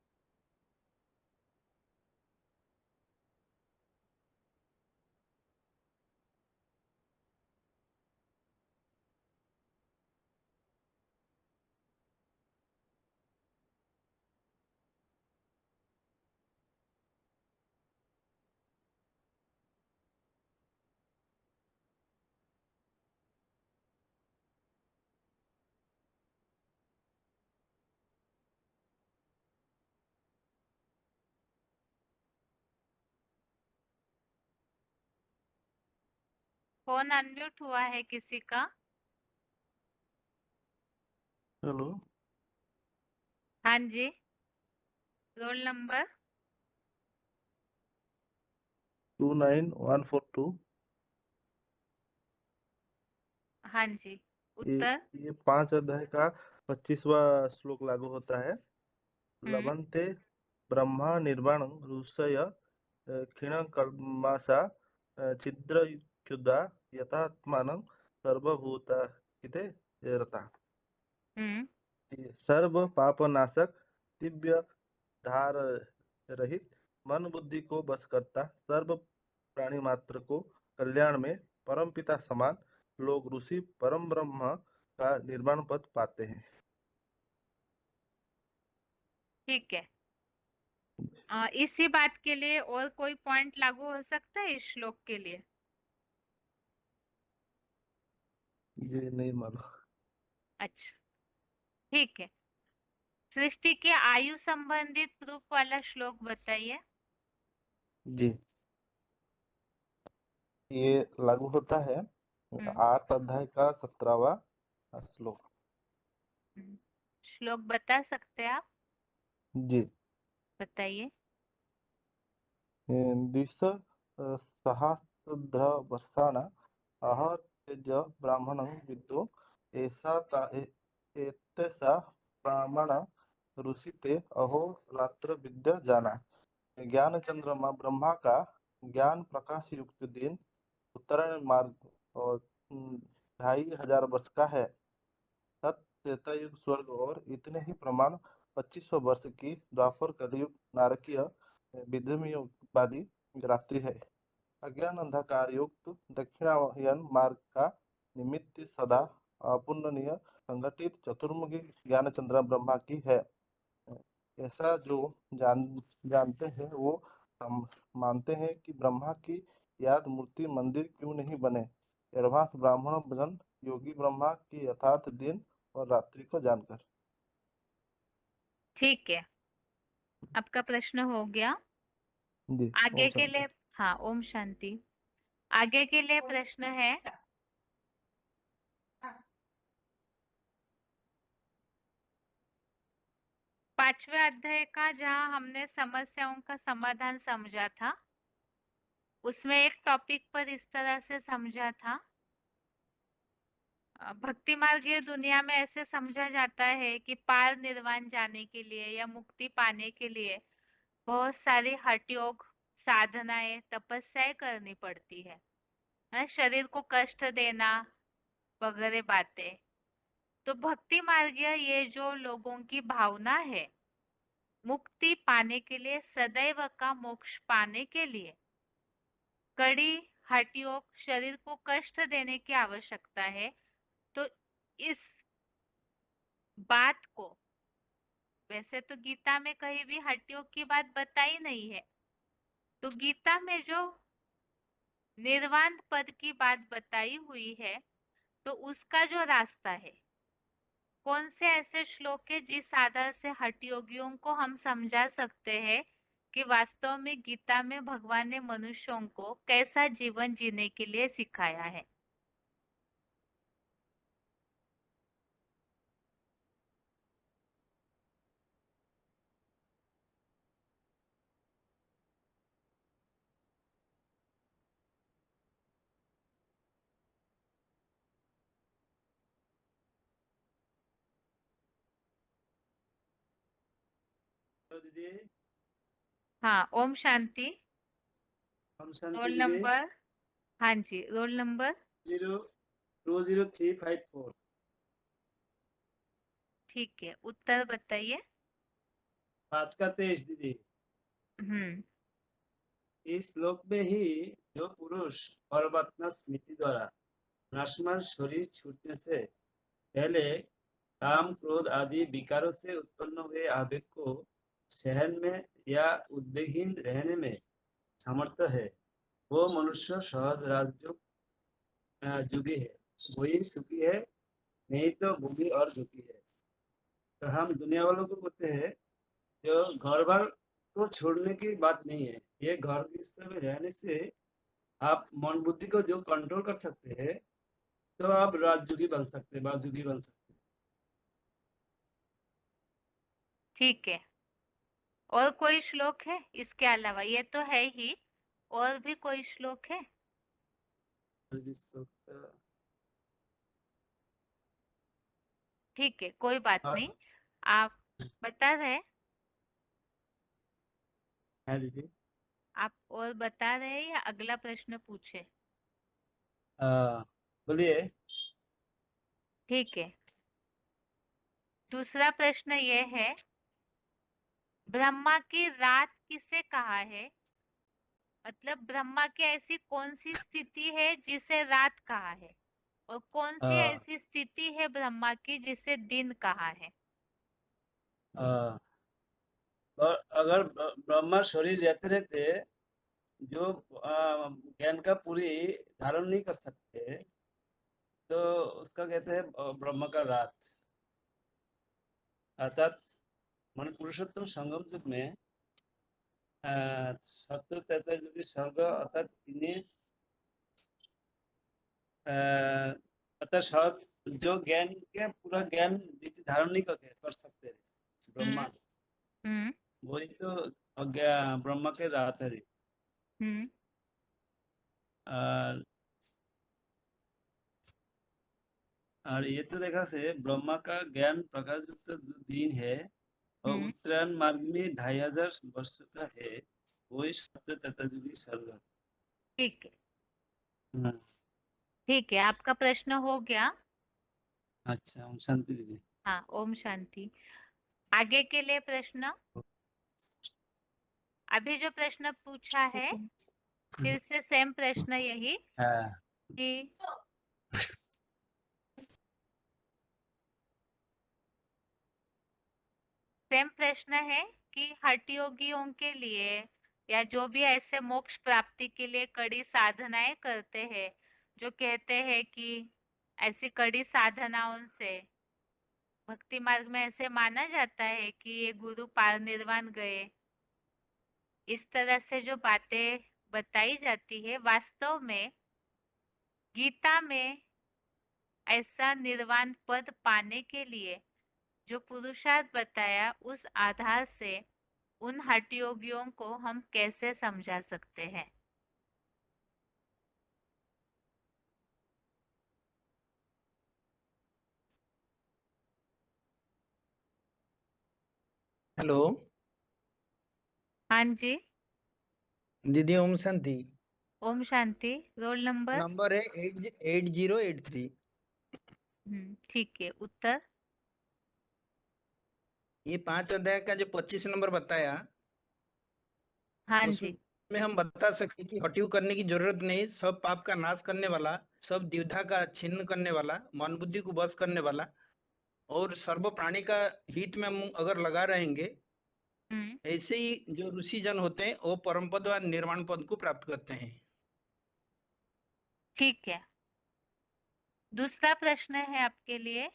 फोन अनम्यूट हुआ है किसी का? हेलो। हाँ जी। Roll number 29142। हाँ जी। ये उत्तर ये 5 अध्याय का 25वां श्लोक लागू होता है। लभन्ते ब्रह्मा निर्वाण ऋषय क्षीण कर्मासा छिद्रयुधा यथात्मानं सर्वभूता हिते रता। ये सर्व पापनाशक दिव्य धार रहित मन बुद्धि को बस करता सर्व प्राणी मात्र को कल्याण में परम पिता समान लोग ऋषि परम ब्रह्म का निर्वाण पद पाते हैं। ठीक है। इसी बात के लिए और कोई पॉइंट लागू हो सकता है इस श्लोक के लिए? ये नहीं मालूम। अच्छा, ठीक है। सृष्टि के आयु संबंधित प्रूफ वाला श्लोक बताइए। जी, ये लागू होता है 8 अध्याय का 17वां श्लोक। श्लोक बता सकते हैं आप? जी। बताइए। द्विसहस्रवर्षाण अह तेज ब्राह्मणं विदो एतसा ब्राह्मण ऋषिते अहो रात्र विद्या जाना। ज्ञान चंद्रमा ब्रह्मा का ज्ञान प्रकाश युक्त दिन उत्तरायण मार्ग और 2500 वर्ष का है। त्रेतायुग स्वर्ग और इतने ही प्रमाण 2500 वर्ष की द्वापर कलयुग नारकीय विधर्मियों वाली रात्रि है। अज्ञान अंधकार युक्त दक्षिणायन मार्ग का निमित्त सदा अपूर्णनीय संगठित चतुर्मुखी ज्ञान चंद्र ब्रह्मा की है। ऐसा जो जानते हैं वो मानते हैं कि ब्रह्मा की याद मूर्ति मंदिर क्यों नहीं बने? एडवांस ब्राह्मण भजन योगी ब्रह्मा की यथार्थ दिन और रात्रि को जानकर। ठीक है, आपका प्रश्न हो गया। जी आगे ओम के शांति। लिए, हाँ, ओम शांति। आगे के लिए प्रश्न है, पांचवें अध्याय का, जहाँ हमने समस्याओं का समाधान समझा था, उसमें एक टॉपिक पर इस तरह से समझा था, भक्ति मार्गीय दुनिया में ऐसे समझा जाता है कि पार निर्वाण जाने के लिए या मुक्ति पाने के लिए बहुत सारी हठ योग, साधनाएं, तपस्याएं करनी पड़ती है, शरीर को कष्ट देना वगैरह बातें। तो भक्ति मार्गीय ये जो लोगों की भावना है, मुक्ति पाने के लिए, सदैव का मोक्ष पाने के लिए कड़ी हठ योग, शरीर को कष्ट देने की आवश्यकता है। तो इस बात को, वैसे तो गीता में कहीं भी हठ योग की बात बताई नहीं है, तो गीता में जो निर्वाण पद की बात बताई हुई है, तो उसका जो रास्ता है, कौन से ऐसे श्लोक है जिस आधार से हठ योगियों को हम समझा सकते हैं कि वास्तव में गीता में भगवान ने मनुष्यों को कैसा जीवन जीने के लिए सिखाया है। दीदी, हाँ, ओम शांति। हम शांति रोल दीदी। नंबर, हाँ जी, रोल नंबर 020354। ठीक है, उत्तर बताइए। 5 का 23 दीदी। इस श्लोक में ही जो पुरुष परमात्मा स्मृति द्वारा नाशमान शरीर छूटने से पहले काम, क्रोध आदि विकारों से उत्पन्न हुए आवेग को सहन में या उद्वेगहीन रहने में समर्थ है, वो मनुष्य सहज राजयोग जुगी है, वही सुखी है, नहीं तो भोगी और दुखी है। तो हम दुनिया वालों को बोलते हैं, जो घर बार को छोड़ने की बात नहीं है, ये घर गृहस्थ में रहने से आप मन बुद्धि को जो कंट्रोल कर सकते हैं, तो आप राजयोगी बन सकते हैं, बाजुगी बन सकते हैं। ठीक है, और कोई श्लोक है इसके अलावा? ये तो है ही, और भी कोई श्लोक है? ठीक है, कोई बात नहीं, आप बता रहे, हाँ दीदी। आप और बता रहे हैं या अगला प्रश्न पूछे? बोलिए। ठीक है, दूसरा प्रश्न ये है, ब्रह्मा की रात किसे कहा है? मतलब ब्रह्मा की ऐसी कौन सी स्थिति है जिसे रात कहा है, और कौन सी आ, ऐसी स्थिति है ब्रह्मा की जिसे दिन कहा है? आ, और अगर ब्रह्मा शरीर रहते रहते जो ज्ञान का पूरी धारण नहीं कर सकते, तो उसका कहते हैं ब्रह्म का रात। अर्थात मन पुरुषोत्तम संगम युग में 70-73 युगी स्वर्ग, अर्थात इन्हें अर्थात सब जो ज्ञान के पूरा ज्ञान नीति धारण नहीं कर सकते ब्रह्मा, हम्म वही तो ब्रह्मा के रात है। हम्म और और ये तो देखा से ब्रह्मा का ज्ञान प्रकाश युक्त जो दिन है, और हम्म उत्तरायण मार्ग में 2500 वर्ष का है, वही 70-73 युगी स्वर्ग। ठीक है, हाँ, ठीक है, आपका प्रश्न हो गया। अच्छा, हम शांति दीदी। हाँ, ओम शांति। आगे के लिए प्रश्न, अभी जो प्रश्न पूछा है, फिर से सेम प्रश्न यही हाँ, कि सेम प्रश्न है कि हठ योगियों के लिए या जो भी ऐसे मोक्ष प्राप्ति के लिए कड़ी साधनाएं करते हैं, जो कहते हैं कि ऐसी कड़ी साधनाओं से भक्ति मार्ग में ऐसे माना जाता है कि ये गुरु पार निर्वाण गए, इस तरह से जो बातें बताई जाती है, वास्तव में गीता में ऐसा निर्वाण पद पाने के लिए जो पुरुषार्थ बताया, उस आधार से उन हठ योगियों को हम कैसे समझा सकते हैं? हेलो हाँ जी, दीदी, ओम शांति। ओम शांति। Roll number? नंबर है 8083। ठीक है। उत्तर? ये 5 अध्याय का जो 25 नंबर बताया, हाँ जी, उसमें हम बता सकते कि हठयोग करने की जरूरत नहीं। सब पाप का नाश करने वाला, सब द्विधा का छिन्न करने वाला, मन बुद्धि को बस करने वाला, और सर्व प्राणी का हित में हम अगर लगा रहेंगे, ऐसे ही जो ऋषि जन होते हैं वो परम पद व निर्वाण पद को प्राप्त करते हैं। ठीक है। दूसरा प्रश्न है आपके लिए,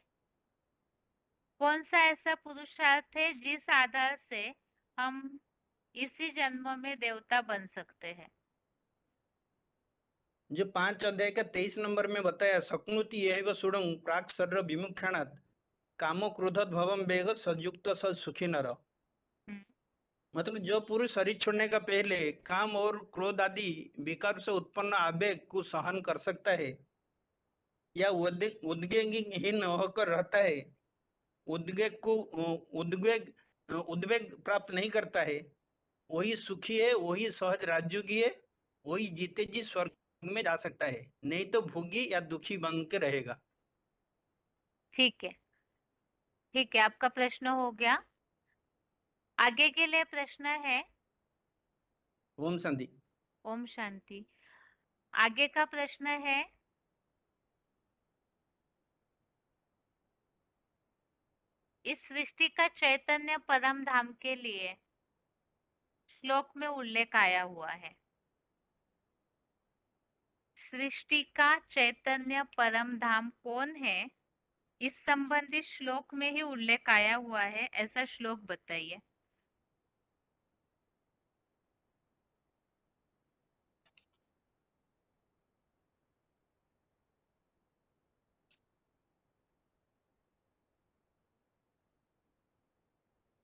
कौन सा ऐसा पुरुषार्थ है जिस आधार से हम इसी जन्म में देवता बन सकते हैं? जो 5 अध्याय का 23 नंबर में बताया, शक्नोति यैव सुडं प्राक् सर्व विमुख्याणात् कामो क्रोधत भवम वेग सयुक्त स सुखी नर। मतलब जो पुरुष शरीर छोड़ने का पहले काम और क्रोध आदि विकार से उत्पन्न आवेग को सहन कर सकता है, या उद्वेगहीन होकर रहता है, उद्वेग प्राप्त नहीं करता है, वही सुखी है, वही सहज राजयोगी है, वही जीते जी स्वर्ग में जा सकता है, नहीं तो भोगी या दुखी बन के रहेगा। ठीक है, ठीक है, आपका प्रश्न हो गया। आगे के लिए प्रश्न है। ओम शांति। ओम शांति। आगे का प्रश्न है, इस सृष्टि का चैतन्य परम धाम के लिए श्लोक में उल्लेख आया हुआ है। सृष्टि का चैतन्य परम धाम कौन है, इस संबंधित श्लोक में ही उल्लेख आया हुआ है, ऐसा श्लोक बताइए।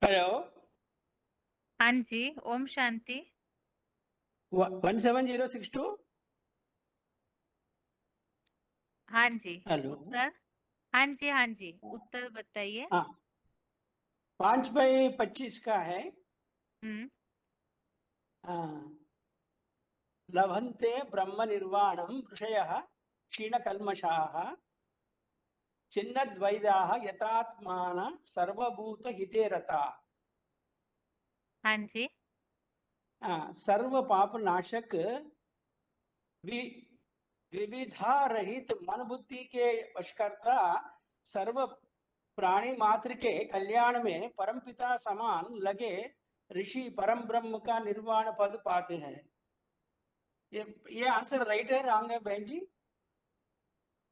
हेलो, हाँ जी, ओम शांति। 17062। हाँ जी, हेलो। उत्तर? हाँ जी, हाँ जी, उत्तर बताइए। हाँ, 5/25 का है। लभन्ते ब्रह्म निर्वाणं ऋषयः क्षीणकल्मषाः छिन्नद्वैदाः यतात्मान सर्वभूत हिते रता। हाँ जी, सर्व पाप नाशक विविधा रहित मन बुद्धि के वशकर्ता, सर्व प्राणी मात्र के कल्याण में परमपिता समान लगे ऋषि परम ब्रह्म का निर्वाण पद पाते हैं। ये आंसर राइट है, रॉन्ग है बहन जी?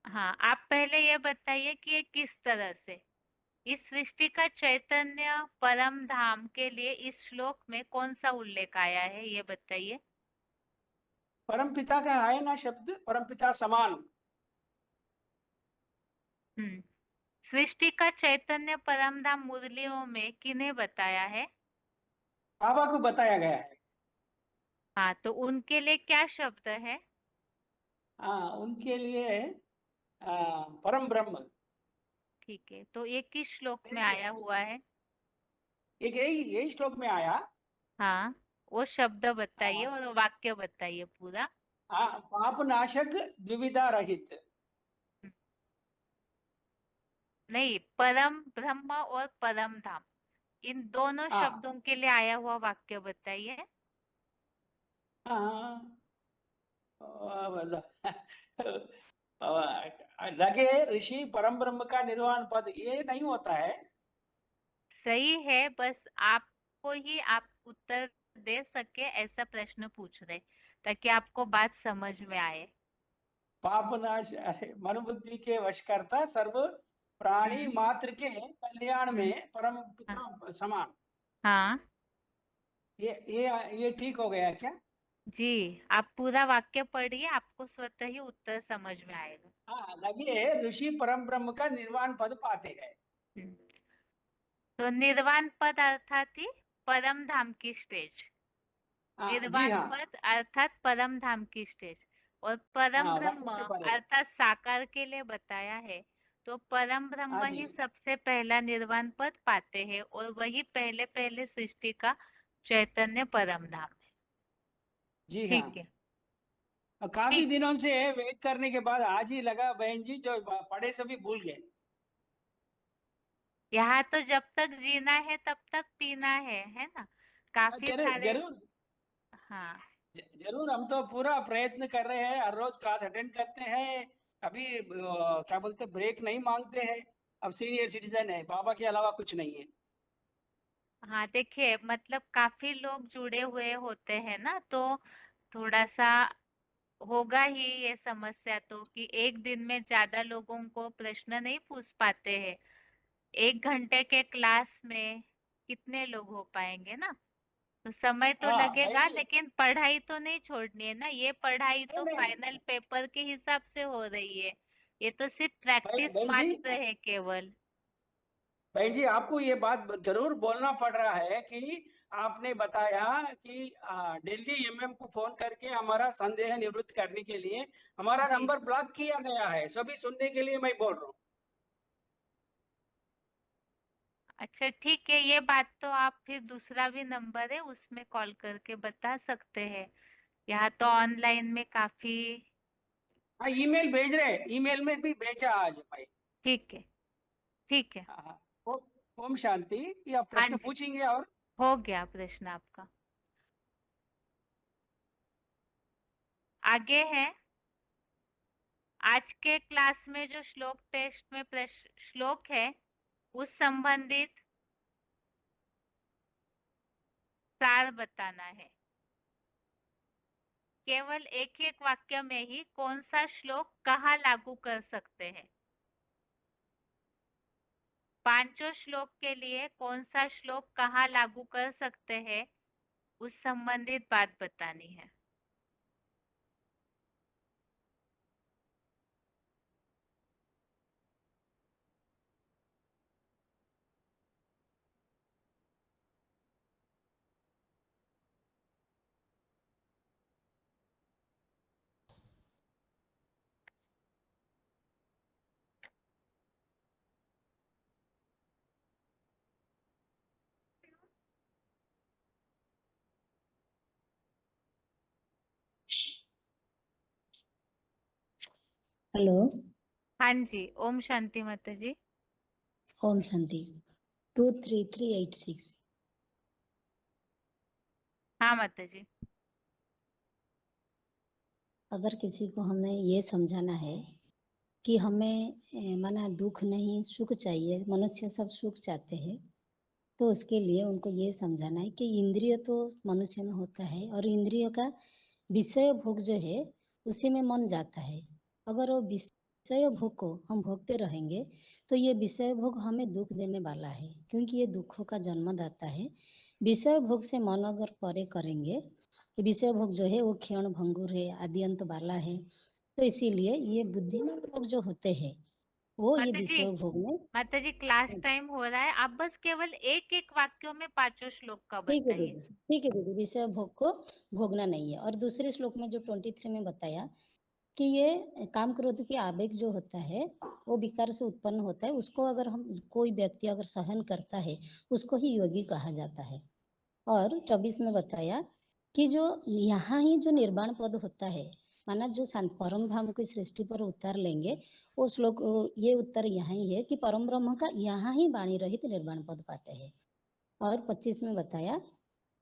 हाँ, आप पहले ये बताइए कि ये किस तरह से इस सृष्टि का चैतन्य परम धाम के लिए इस श्लोक में कौन सा उल्लेख आया है, ये बताइए। परमपिता का है ना शब्द, परमपिता समान। सृष्टि का चैतन्य परम धाम मुरलियों में किन्हें बताया है? बाबा को बताया गया है। हाँ, तो उनके लिए क्या शब्द है? उनके लिए परम ब्रह्म। ठीक है, तो ये किस श्लोक में आया हुआ है? एक यही श्लोक में आया। हाँ, वो शब्द बताइए और वाक्य बताइए पूरा। पाप नाशक द्विविधा रहित। नहीं, परम ब्रह्म और परम धाम, इन दोनों शब्दों के लिए आया हुआ वाक्य बताइए। लगे ऋषि परम ब्रह्म का निर्वाण पद, ये नहीं होता है। सही है, बस आपको ही आप उत्तर दे सके ऐसा प्रश्न पूछ रहे, ताकि आपको बात समझ में आए। पाप नाश, अरे मन बुद्धि के वशकर्ता, सर्व प्राणी हम्म, मात्र के कल्याण हम्म, में परम हाँ, पिता समान। हाँ ये ठीक हो गया क्या? जी, आप पूरा वाक्य पढ़िए, आपको स्वतः ही उत्तर समझ में आएगा। हाँ, लगे ऋषि परम ब्रह्म का निर्वाण पद पाते हैं। हम्म, तो निर्वाण पद अर्थात ही परम धाम की स्टेज। हाँ जी निर्वाण हाँ। पद अर्थात परम धाम की स्टेज, और परम हाँ, ब्रह्म वहीं से परे। अर्थात साकार के लिए बताया है। तो परम ब्रह्म हाँ जी ही सबसे पहला निर्वाण पद पाते हैं, और वही पहले पहले सृष्टि का चैतन्य परम धाम है। जी हाँ। ठीक है, काफी ठीक। दिनों से वेट करने के बाद आज ही लगा बहन जी, जो पढ़े सभी भूल गए। यहाँ तो जब तक जीना है तब तक पीना है ना। काफी जरूर सारे। जरूर हाँ, जरूर, हम तो पूरा प्रयत्न कर रहे हैं, हर रोज क्लास अटेंड करते हैं। अभी क्या बोलते, ब्रेक नहीं मांगते हैं। अब सीनियर सिटीजन है, बाबा के अलावा कुछ नहीं है। हाँ, देखिए मतलब काफी लोग जुड़े हुए होते हैं ना, तो थोड़ा सा होगा ही ये समस्या, तो कि एक दिन में ज्यादा लोगों को प्रश्न नहीं पूछ पाते हैं। 1 घंटे के क्लास में कितने लोग हो पाएंगे ना। तो समय तो हाँ बहन लगेगा, जी। लेकिन पढ़ाई तो नहीं छोड़नी है ना। ये पढ़ाई नहीं तो नहीं, फाइनल पेपर के हिसाब से हो रही है। ये तो सिर्फ प्रैक्टिस बहन जी, मात्र है केवल। बहन जी, आपको ये बात जरूर बोलना पड़ रहा है कि आपने बताया कि दिल्ली एमएम को फोन करके हमारा संदेह निवृत्त करने के लिए हमारा जी, नंबर ब्लॉक किया गया है। सभी सुनने के लिए मैं बोल रहा हूँ। अच्छा ठीक है, ये बात तो आप फिर दूसरा भी नंबर है उसमें कॉल करके बता सकते हैं। यहाँ तो ऑनलाइन में काफी। हाँ, ईमेल भेज रहे हैं, ईमेल में भी भेजा आज भाई। ठीक है, ठीक है। हाँ हाँ। ओम शांति। या हाँ प्रश्न जी, पूछेंगे और? हो गया प्रश्न आपका। आगे है, आज के क्लास में जो श्लोक टेस्ट में श्लोक है, उस संबंधित सार बताना है। केवल एक एक वाक्य में ही कौन सा श्लोक कहाँ लागू कर सकते हैं। पांचों श्लोक के लिए कौन सा श्लोक कहाँ लागू कर सकते हैं, उस संबंधित बात बतानी है। हेलो। हाँ जी, ओम शांति माता जी। ओम शांति। 23386। हाँ माता जी। अगर किसी को हमें ये समझाना है कि हमें माना दुख नहीं सुख चाहिए, मनुष्य सब सुख चाहते हैं, तो उसके लिए उनको ये समझाना है कि इंद्रिय तो मनुष्य में होता है, और इंद्रियों का विषय भोग जो है उसी में मन जाता है। अगर वो विषय भोग को हम भोगते रहेंगे तो ये विषय भोग हमें दुख देने वाला है, क्योंकि ये दुखों का जन्मदाता है। विषय भोग से मन अगर परे करेंगे, तो विषय भोग जो है वो क्षण भंगुर है, आदि अंत वाला है। तो इसीलिए ये बुद्धिमान लोग जो होते हैं वो ये माता जी, विषय भोग में। माता जी क्लास टाइम हो रहा है, आप बस केवल एक एक वाक्यों में पांचों श्लोक का ठीक है बताइए। दीदी, ठीक है दीदी, विषय भोग को भोगना नहीं है। और दूसरे श्लोक में जो 23 में बताया कि ये काम क्रोध की आवेग जो होता है वो विकार से उत्पन्न होता है, उसको अगर हम कोई व्यक्ति अगर सहन करता है उसको ही योगी कहा जाता है। और 24 में बताया कि जो यहाँ ही जो निर्वाण पद होता है, माना जो परम धाम को सृष्टि पर उतार लेंगे, वो श्लोक ये उत्तर यहाँ ही है कि परम ब्रह्म का यहाँ ही वाणी रहित निर्वाण पद पाते हैं। और 25 में बताया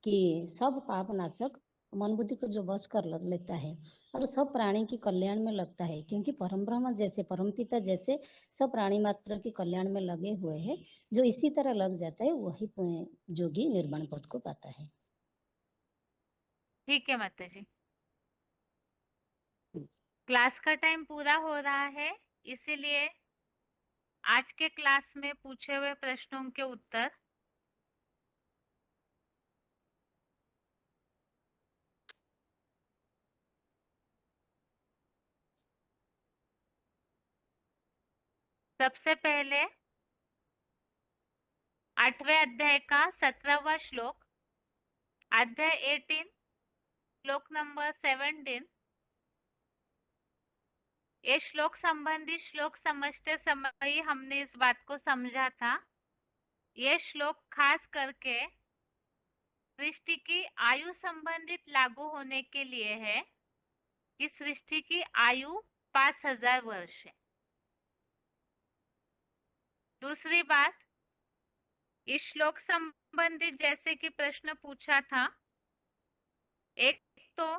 कि सब पाप नाशक मन बुद्धि को जो वश कर लेता है और सब प्राणी के कल्याण में लगता है, क्योंकि परम ब्रह्म जैसे परम पिता जैसे सब प्राणी मात्र के कल्याण में लगे हुए हैं, जो इसी तरह लग जाता है वही जोगी निर्वाण पद को पाता है। ठीक है माता जी। क्लास का टाइम पूरा हो रहा है, इसीलिए आज के क्लास में पूछे हुए प्रश्नों के उत्तर सबसे पहले 8वें अध्याय का 17वां श्लोक, अध्याय 18 श्लोक नंबर 17। ये श्लोक संबंधी श्लोक समझते समय ही हमने इस बात को समझा था। ये श्लोक खास करके सृष्टि की आयु संबंधित लागू होने के लिए है कि सृष्टि की आयु 5000 वर्ष है। दूसरी बात, इस श्लोक संबंधित जैसे कि प्रश्न पूछा था, एक तो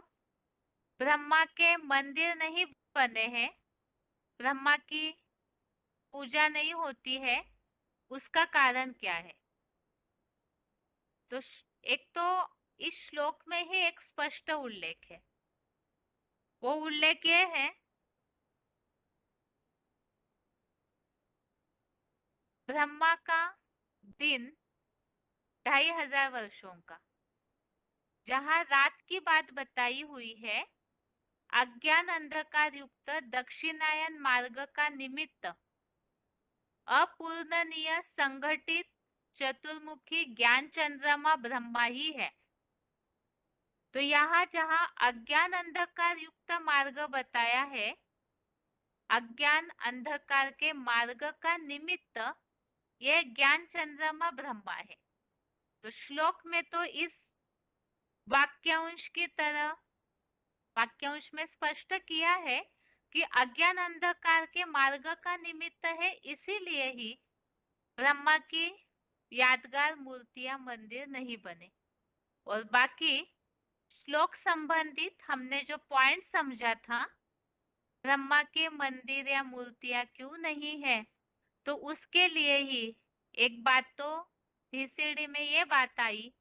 ब्रह्मा के मंदिर नहीं बने हैं, ब्रह्मा की पूजा नहीं होती है, उसका कारण क्या है? तो एक तो इस श्लोक में ही एक स्पष्ट उल्लेख है, वो उल्लेख ये है, ब्रह्मा का दिन 2500 वर्षों का। जहाँ रात की बात बताई हुई है, अज्ञान अंधकार युक्त दक्षिणायन मार्ग का निमित्त अपूर्णनीय संगठित चतुर्मुखी ज्ञान चंद्रमा ब्रह्मा ही है। तो यहाँ जहाँ अज्ञान अंधकार युक्त मार्ग बताया है, अज्ञान अंधकार के मार्ग का निमित्त यह ज्ञान चंद्रमा ब्रह्मा है। तो श्लोक में तो इस वाक्यांश की तरह वाक्यांश में स्पष्ट किया है कि अज्ञान अंधकार के मार्ग का निमित्त है, इसीलिए ही ब्रह्मा की यादगार मूर्तियां मंदिर नहीं बने। और बाकी श्लोक संबंधित हमने जो पॉइंट समझा था, ब्रह्मा के मंदिर या मूर्तियां क्यों नहीं है, तो उसके लिए ही एक बात तो भीसीडी में ये बात आई,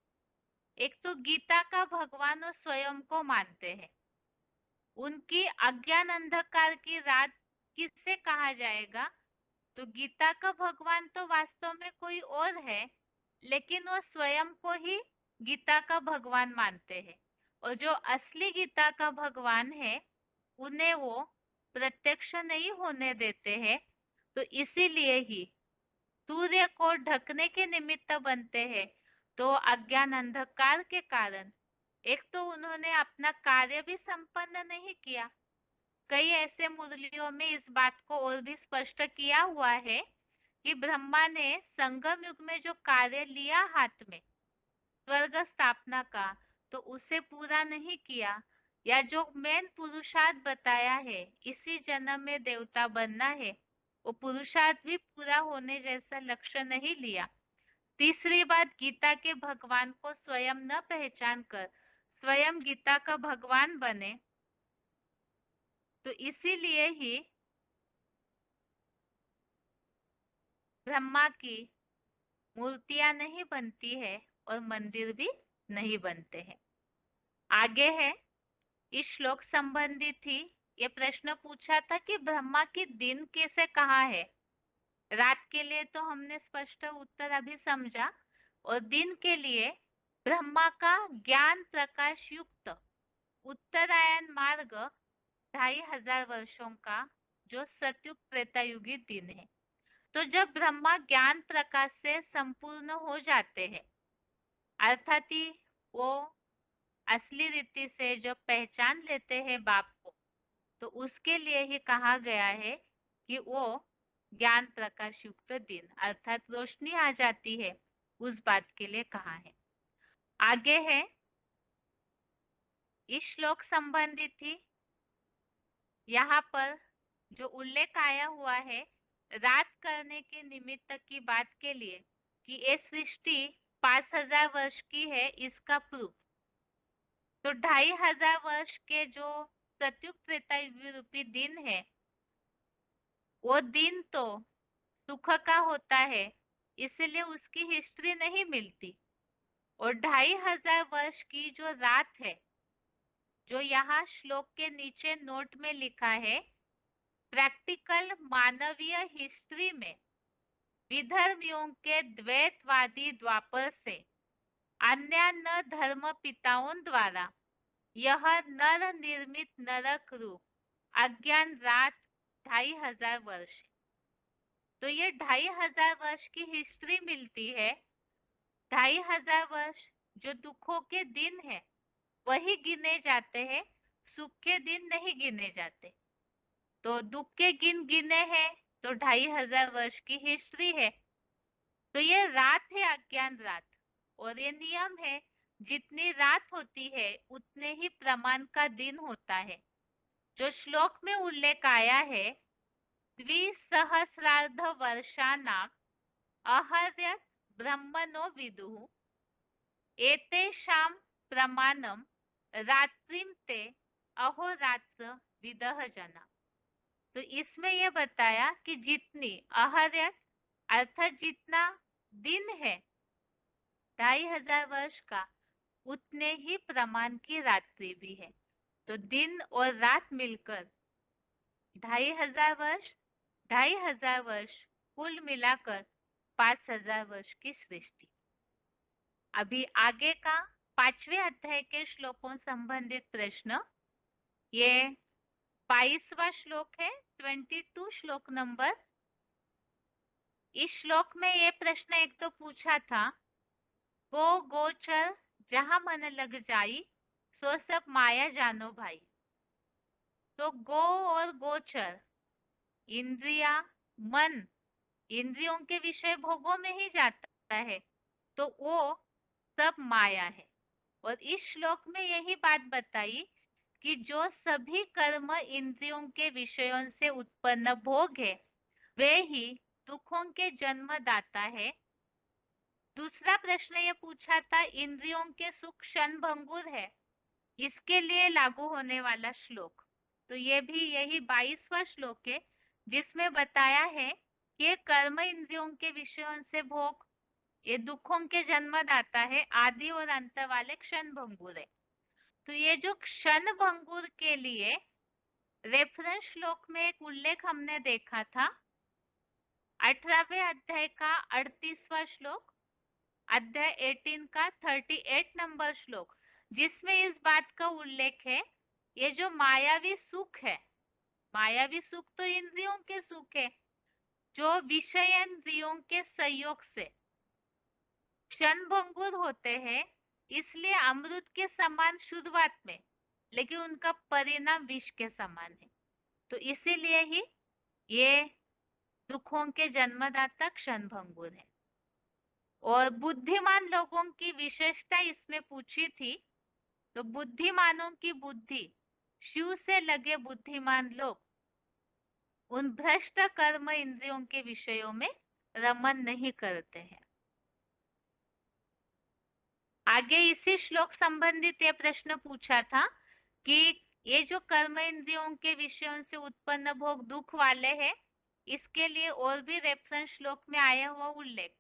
एक तो गीता का भगवान और स्वयं को मानते हैं, उनकी अज्ञान अंधकार की रात किससे कहा जाएगा? तो गीता का भगवान तो वास्तव में कोई और है, लेकिन वो स्वयं को ही गीता का भगवान मानते हैं, और जो असली गीता का भगवान है उन्हें वो प्रत्यक्ष नहीं होने देते हैं। तो इसीलिए ही सूर्य को ढकने के निमित्त बनते हैं। तो अज्ञान अंधकार के कारण एक तो उन्होंने अपना कार्य भी संपन्न नहीं किया। कई ऐसे मुरलियों में इस बात को और भी स्पष्ट किया हुआ है कि ब्रह्मा ने संगम युग में जो कार्य लिया हाथ में स्वर्ग स्थापना का, तो उसे पूरा नहीं किया, या जो मेन पुरुषार्थ बताया है इसी जन्म में देवता बनना है, वो पुरुषार्थ भी पूरा होने जैसा लक्ष्य नहीं लिया। तीसरी बात, गीता के भगवान को स्वयं न पहचान कर स्वयं गीता का भगवान बने, तो इसीलिए ही ब्रह्मा की मूर्तियां नहीं बनती है और मंदिर भी नहीं बनते हैं। आगे है, इस श्लोक संबंधी थी, ये प्रश्न पूछा था कि ब्रह्मा की दिन कैसे कहाँ है। रात के लिए तो हमने स्पष्ट उत्तर अभी समझा, और दिन के लिए ब्रह्मा का ज्ञान प्रकाश युक्त उत्तरायण मार्ग 2500 वर्षों का, जो सतयुग त्रेतायुगी दिन है। तो जब ब्रह्मा ज्ञान प्रकाश से संपूर्ण हो जाते हैं, अर्थात ही वो असली रीति से जब पहचान लेते हैं बाप को, तो उसके लिए ही कहा गया है कि वो ज्ञान प्रकाश युक्त दिन, अर्थात रोशनी आ जाती है, उस बात के लिए कहा है। आगे है, इस श्लोक संबंधित थी, यहाँ पर जो उल्लेख आया हुआ है रात करने के निमित्त की बात के लिए कि ये सृष्टि 5000 वर्ष की है, इसका प्रूफ तो 2500 वर्ष के जो सतयुग त्रेतायुग रूपी दिन है, वो दिन तो सुख का होता है, इसलिए उसकी हिस्ट्री नहीं मिलती। और 2500 वर्ष की जो रात है, जो यहाँ श्लोक के नीचे नोट में लिखा है, प्रैक्टिकल मानवीय हिस्ट्री में विधर्मियों के द्वैतवादी द्वापर से अन्य धर्म पिताओं द्वारा यह नर निर्मित नरक रूप अज्ञान रात 2500 वर्ष। तो ये 2500 वर्ष की हिस्ट्री मिलती है। 2500 वर्ष जो दुखों के दिन है वही गिने जाते हैं, सुख के दिन नहीं गिने जाते। तो दुख के गिने हैं तो 2500 वर्ष की हिस्ट्री है। तो ये रात है, अज्ञान रात, और ये नियम है, जितनी रात होती है उतने ही प्रमाण का दिन होता है। जो श्लोक में उल्लेख आया है, द्विसहस्रार्ध वर्षाणाम अहर्यत ब्रह्मणो विदुः एतेषां प्रमाणम रात्रिम ते अहोरात्र विदः जना। तो इसमें यह बताया कि जितनी अहर्यत अर्थात जितना दिन है 2500 वर्ष का, उतने ही प्रमाण की रात्रि भी है। तो दिन और रात मिलकर 2500 वर्ष, 2500 वर्ष कुल मिलाकर 5000 वर्ष की सृष्टि। अभी आगे का 5वें अध्याय के श्लोकों संबंधित प्रश्न, ये 22वां श्लोक है, 22 श्लोक नंबर। इस श्लोक में ये प्रश्न एक तो पूछा था, गो गोचर जहां मन लग जाई सो सब माया जानो भाई। तो गो और गोचर, इंद्रिया, मन इंद्रियों के विषय भोगों में ही जाता है, तो वो सब माया है। और इस श्लोक में यही बात बताई कि जो सभी कर्म इंद्रियों के विषयों से उत्पन्न भोग है, वे ही दुखों के जन्मदाता है। दूसरा प्रश्न ये पूछा था, इंद्रियों के सुख क्षणभंगुर है, इसके लिए लागू होने वाला श्लोक। तो ये भी यही 22वां श्लोक है, जिसमें बताया है कि ये कर्म इंद्रियों के विषयों से भोग ये दुखों के जन्मदाता है, आदि और अंत वाले क्षणभंगुर है। तो ये जो क्षणभंगुर के लिए रेफरेंस श्लोक में एक उल्लेख हमने देखा था, 18वें अध्याय का 38वां श्लोक, अध्याय 18 का 38 नंबर श्लोक, जिसमें इस बात का उल्लेख है, ये जो मायावी सुख है, मायावी सुख तो इंद्रियों के सुख है, जो विषयेंद्रियों के संयोग से क्षणभंगुर होते हैं, इसलिए अमृत के समान शुरुआत में, लेकिन उनका परिणाम विष के समान है। तो इसीलिए ही ये दुखों के जन्मदाता क्षणभंगुर है। और बुद्धिमान लोगों की विशेषता इसमें पूछी थी, तो बुद्धिमानों की बुद्धि, शिव से लगे बुद्धिमान लोग उन भ्रष्ट कर्म इंद्रियों के विषयों में रमन नहीं करते हैं। आगे इसी श्लोक संबंधित ये प्रश्न पूछा था कि ये जो कर्म इंद्रियों के विषयों से उत्पन्न भोग दुख वाले हैं, इसके लिए और भी रेफरेंस श्लोक में आया हुआ उल्लेख,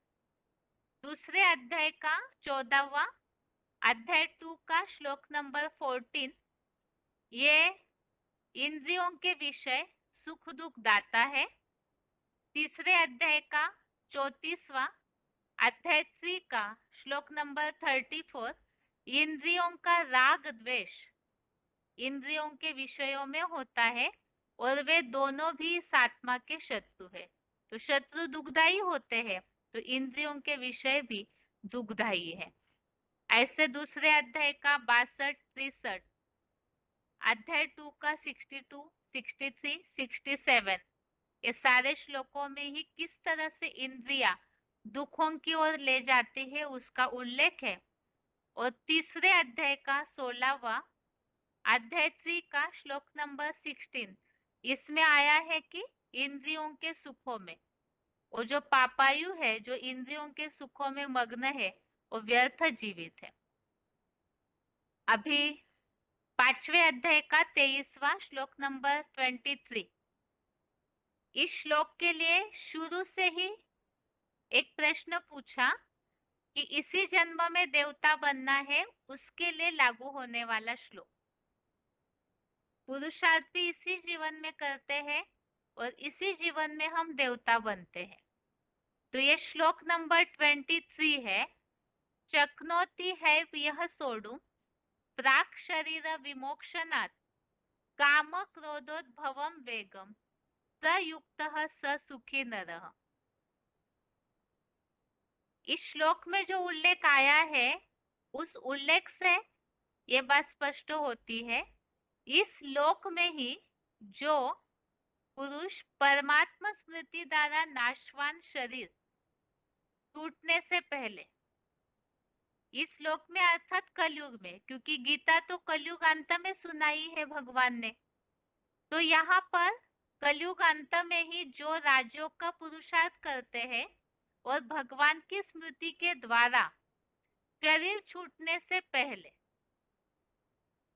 दूसरे अध्याय का 14वां अध्याय 2 का श्लोक नंबर 14, ये इंद्रियों के विषय सुख दुख दाता है। तीसरे अध्याय का 34वां अध्याय 3 का श्लोक नंबर 34, इंद्रियों का राग द्वेष इंद्रियों के विषयों में होता है और वे दोनों भी इस आत्मा के शत्रु है। तो शत्रु दुखदायी होते हैं, तो इंद्रियों के विषय भी दुखदायी है। ऐसे दूसरे अध्याय का 62-63, अध्याय 2 का 62, 63, 67, ये सारे श्लोकों में ही किस तरह से इंद्रिया दुखों की ओर ले जाती है उसका उल्लेख है। और तीसरे अध्याय का 16वां अध्याय 3 का श्लोक नंबर 16, इसमें आया है कि इंद्रियों के सुखों में वो जो पापायु है, जो इंद्रियों के सुखों में मग्न है, वो व्यर्थ जीवित है। अभी 5वें अध्याय का 23वां श्लोक नंबर 23, इस श्लोक के लिए शुरू से ही एक प्रश्न पूछा कि इसी जन्म में देवता बनना है, उसके लिए लागू होने वाला श्लोक। पुरुषार्थ भी इसी जीवन में करते हैं और इसी जीवन में हम देवता बनते हैं। तो ये श्लोक नंबर 23 है। चक्नोति है यह सोडू प्राक शरीर विमोक्षणात् काम क्रोधोद्भवम वेगम प्रयुक्तः स सुखी नरः। इस श्लोक में जो उल्लेख आया है उस उल्लेख से ये बात स्पष्ट होती है, इस श्लोक में ही जो पुरुष परमात्मा स्मृति द्वारा नाशवान शरीर टूटने से पहले, इस श्लोक में अर्थात कलयुग में, क्योंकि गीता तो कलयुग अंत में सुनाई है भगवान ने, तो यहाँ पर कलयुग अंत में ही जो राजयोग का पुरुषार्थ करते हैं और भगवान की स्मृति के द्वारा शरीर छूटने से पहले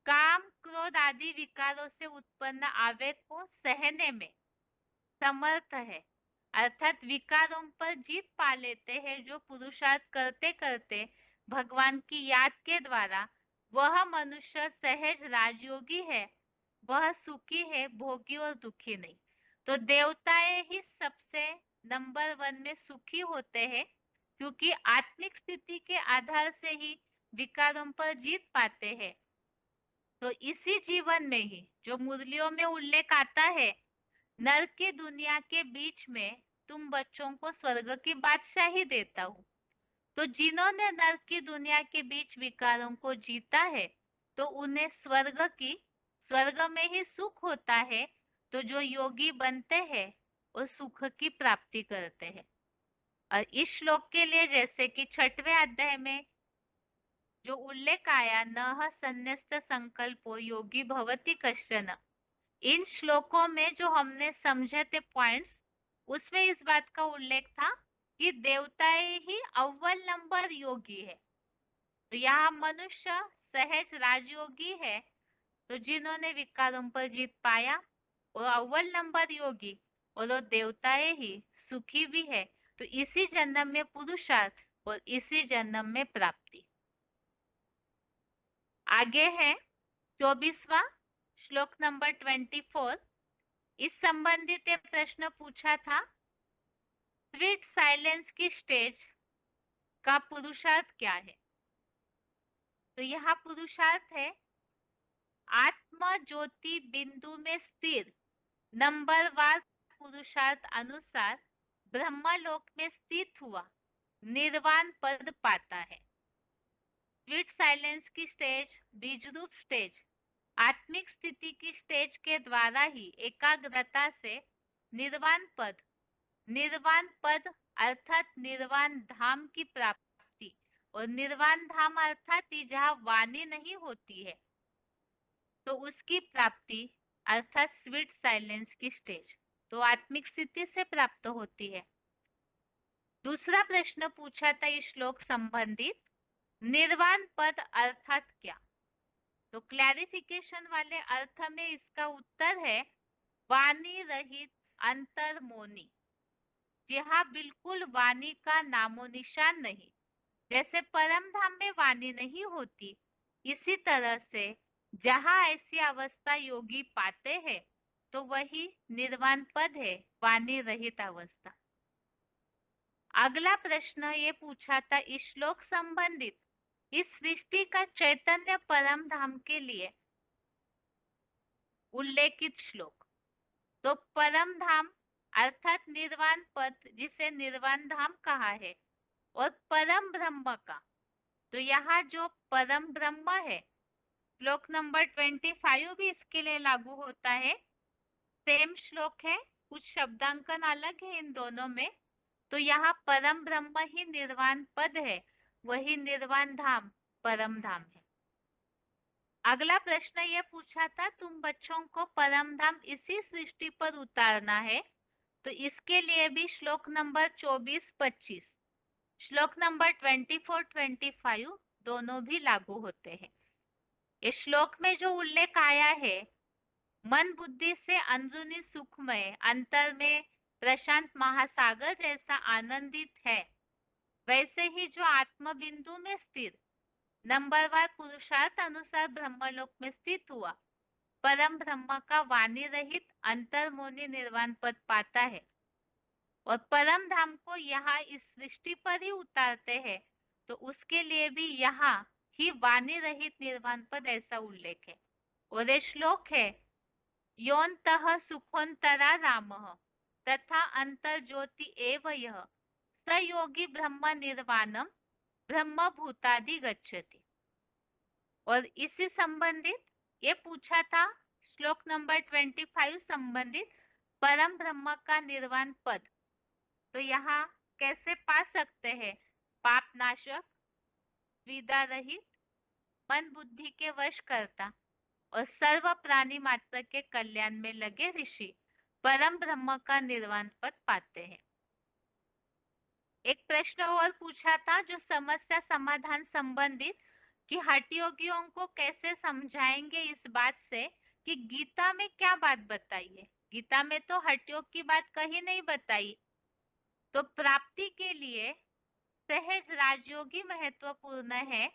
काम क्रोध आदि विकारों से उत्पन्न आवेग को सहने में समर्थ है, अर्थात विकारों पर जीत पा लेते हैं। जो पुरुषार्थ करते करते भगवान की याद के द्वारा वह मनुष्य सहज राजयोगी है, वह सुखी है, भोगी और दुखी नहीं। तो देवताएं ही सबसे नंबर 1 में सुखी होते हैं, क्योंकि आत्मिक स्थिति के आधार से ही विकारों पर जीत पाते हैं। तो इसी जीवन में ही जो मुरलियों में उल्लेख आता है, नरक की दुनिया के बीच में तुम बच्चों को स्वर्ग की बादशाही देता हूँ। तो जिन्होंने नरक की दुनिया के बीच विकारों को जीता है तो उन्हें स्वर्ग में ही सुख होता है। तो जो योगी बनते हैं वो सुख की प्राप्ति करते हैं। और इस श्लोक के लिए जैसे कि 6वें अध्याय में जो उल्लेख आया, नह संन्यस्त संकल्पो योगी भवति कश्चन, इन श्लोकों में जो हमने समझे थे पॉइंट्स, उसमें इस बात का उल्लेख था कि देवताएं ही अव्वल नंबर योगी है। तो यहाँ मनुष्य सहज राजयोगी है, तो जिन्होंने विकारों पर जीत पाया वो अव्वल नंबर योगी, और वो देवताएं ही सुखी भी है। तो इसी जन्म में पुरुषार्थ और इसी जन्म में प्राप्ति। आगे है 24वां श्लोक नंबर 24। इस संबंधित एक प्रश्न पूछा था, स्वीट साइलेंस की स्टेज का पुरुषार्थ क्या है? तो यहाँ पुरुषार्थ है आत्म ज्योति बिंदु में स्थिर नंबरवार पुरुषार्थ अनुसार ब्रह्मलोक में स्थित हुआ निर्वाण पद पाता है। स्वीट साइलेंस की स्टेज, बीजरूप स्टेज, आत्मिक स्थिति की स्टेज के द्वारा ही एकाग्रता से निर्वाण पद अर्थात निर्वाण धाम की प्राप्ति, और निर्वाण धाम अर्थात जहाँ वाणी नहीं होती है तो उसकी प्राप्ति अर्थात स्वीट साइलेंस की स्टेज, तो आत्मिक स्थिति से प्राप्त होती है। दूसरा प्रश्न पूछा था इस श्लोक संबंधित, निर्वाण पद अर्थात क्या? तो क्लैरिफिकेशन वाले अर्थ में इसका उत्तर है वाणी रहित अंतर्मोनी, जहाँ बिल्कुल वाणी का नामो निशान नहीं। जैसे परम धाम में वाणी नहीं होती, इसी तरह से जहाँ ऐसी अवस्था योगी पाते हैं तो वही निर्वाण पद है, वाणी रहित अवस्था। अगला प्रश्न ये पूछा था इस श्लोक संबंधित, इस सृष्टि का चैतन्य परम धाम के लिए उल्लेखित श्लोक। तो परम धाम अर्थात निर्वाण पद, जिसे निर्वाण धाम कहा है, और परम ब्रह्म का, तो यहाँ जो परम ब्रह्म है, श्लोक नंबर 25 भी इसके लिए लागू होता है। सेम श्लोक है, कुछ शब्दांकन अलग है इन दोनों में। तो यहाँ परम ब्रह्म ही निर्वाण पद है, वही निर्वाण धाम परम धाम है। अगला प्रश्न ये पूछा था, तुम बच्चों को परम धाम इसी सृष्टि पर उतारना है, तो इसके लिए भी श्लोक नंबर 24-25, श्लोक नंबर 24-25 दोनों भी लागू होते हैं। इस श्लोक में जो उल्लेख आया है, मन बुद्धि से अंदरूनी सुखमय अंतर में प्रशांत महासागर जैसा आनंदित है, वैसे ही जो आत्म बिंदु में स्थिर नंबरवार पुरुषार्थ अनुसार ब्रह्मलोक में स्थित हुआ परम ब्रह्म का वाणी रहित अंतर्मोनी निर्वाण पद पाता है और परम धाम को यहाँ इस सृष्टि पर ही उतारते हैं, तो उसके लिए भी यहाँ ही वाणी रहित निर्वाण पद ऐसा उल्लेख है। और ये श्लोक है, योन्तः सुखोन्तरा रामः तथा अंतर ज्योति एव यः स योगी ब्रह्म निर्वाणम ब्रह्म भूतादि गच्छति। और इसी संबंधित ये पूछा था श्लोक नंबर 25 संबंधित परम ब्रह्म का निर्वाण पद, तो यहाँ कैसे पा सकते हैं? पाप नाशक, विदा रहित, मन बुद्धि के वश करता और सर्व प्राणी मात्र के कल्याण में लगे ऋषि परम ब्रह्म का निर्वाण पद पाते हैं। एक प्रश्न और पूछा था जो समस्या समाधान संबंधित, कि हठ योगियों को कैसे समझाएंगे इस बात से कि गीता में क्या बात बताई है। गीता में तो हठ योग की बात कहीं नहीं बताई, तो प्राप्ति के लिए सहज राजयोगी महत्वपूर्ण है।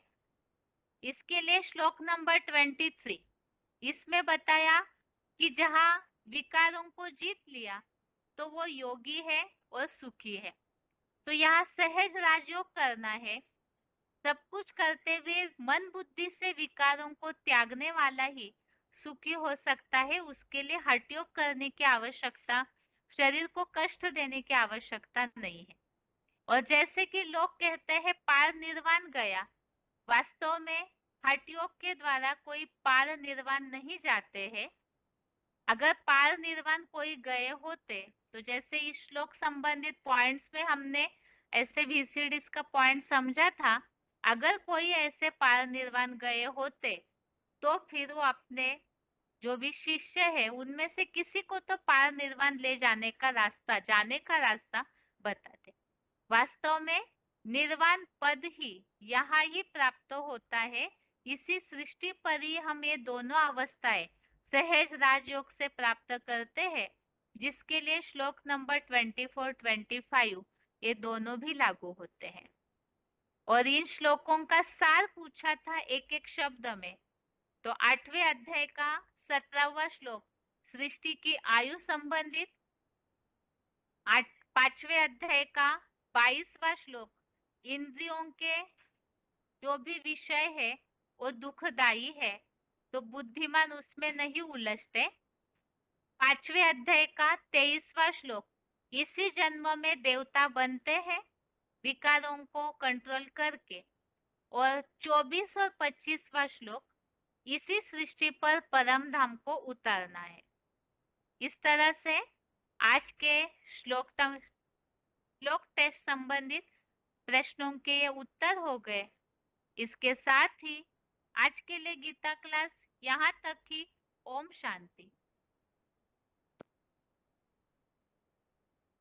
इसके लिए श्लोक नंबर 23 इसमें बताया कि जहाँ विकारों को जीत लिया तो वो योगी है और सुखी है। तो यहाँ सहज राजयोग करना है। सब कुछ करते हुए मन बुद्धि से विकारों को त्यागने वाला ही सुखी हो सकता है। उसके लिए हठ योग करने की आवश्यकता, शरीर को कष्ट देने की आवश्यकता नहीं है। और जैसे कि लोग कहते हैं पार निर्वाण गया, वास्तव में हठ योग के द्वारा कोई पार निर्वाण नहीं जाते हैं। अगर पार निर्वाण कोई गए होते तो जैसे इस श्लोक संबंधित पॉइंट्स में हमने ऐसे VCDs का पॉइंट समझा था, अगर कोई ऐसे पार निर्वाण गए होते तो फिर वो अपने जो भी शिष्य है उनमें से किसी को तो पार निर्वाण ले जाने का रास्ता बताते। वास्तव में निर्वाण पद ही यहाँ ही प्राप्त होता है। इसी सृष्टि पर ही हम ये दोनों अवस्थाएं सहज राजयोग से प्राप्त करते हैं, जिसके लिए श्लोक नंबर 24-25 ये दोनों भी लागू होते हैं। और इन श्लोकों का सार पूछा था एक एक शब्द में, तो 8वें अध्याय का 17वां श्लोक सृष्टि की आयु संबंधित, 5वें अध्याय का 22वां श्लोक इंद्रियों के जो भी विषय है वो दुखदायी है तो बुद्धिमान उसमें नहीं उलझते। 5वें अध्याय का 23वां श्लोक इसी जन्म में देवता बनते हैं विकारों को कंट्रोल करके। और 24 और 25वां श्लोक इसी सृष्टि पर परम धाम को उतारना है। इस तरह से आज के श्लोक टेस्ट संबंधित प्रश्नों के ये उत्तर हो गए। इसके साथ ही आज के लिए गीता क्लास यहाँ तक ही। ओम शांति।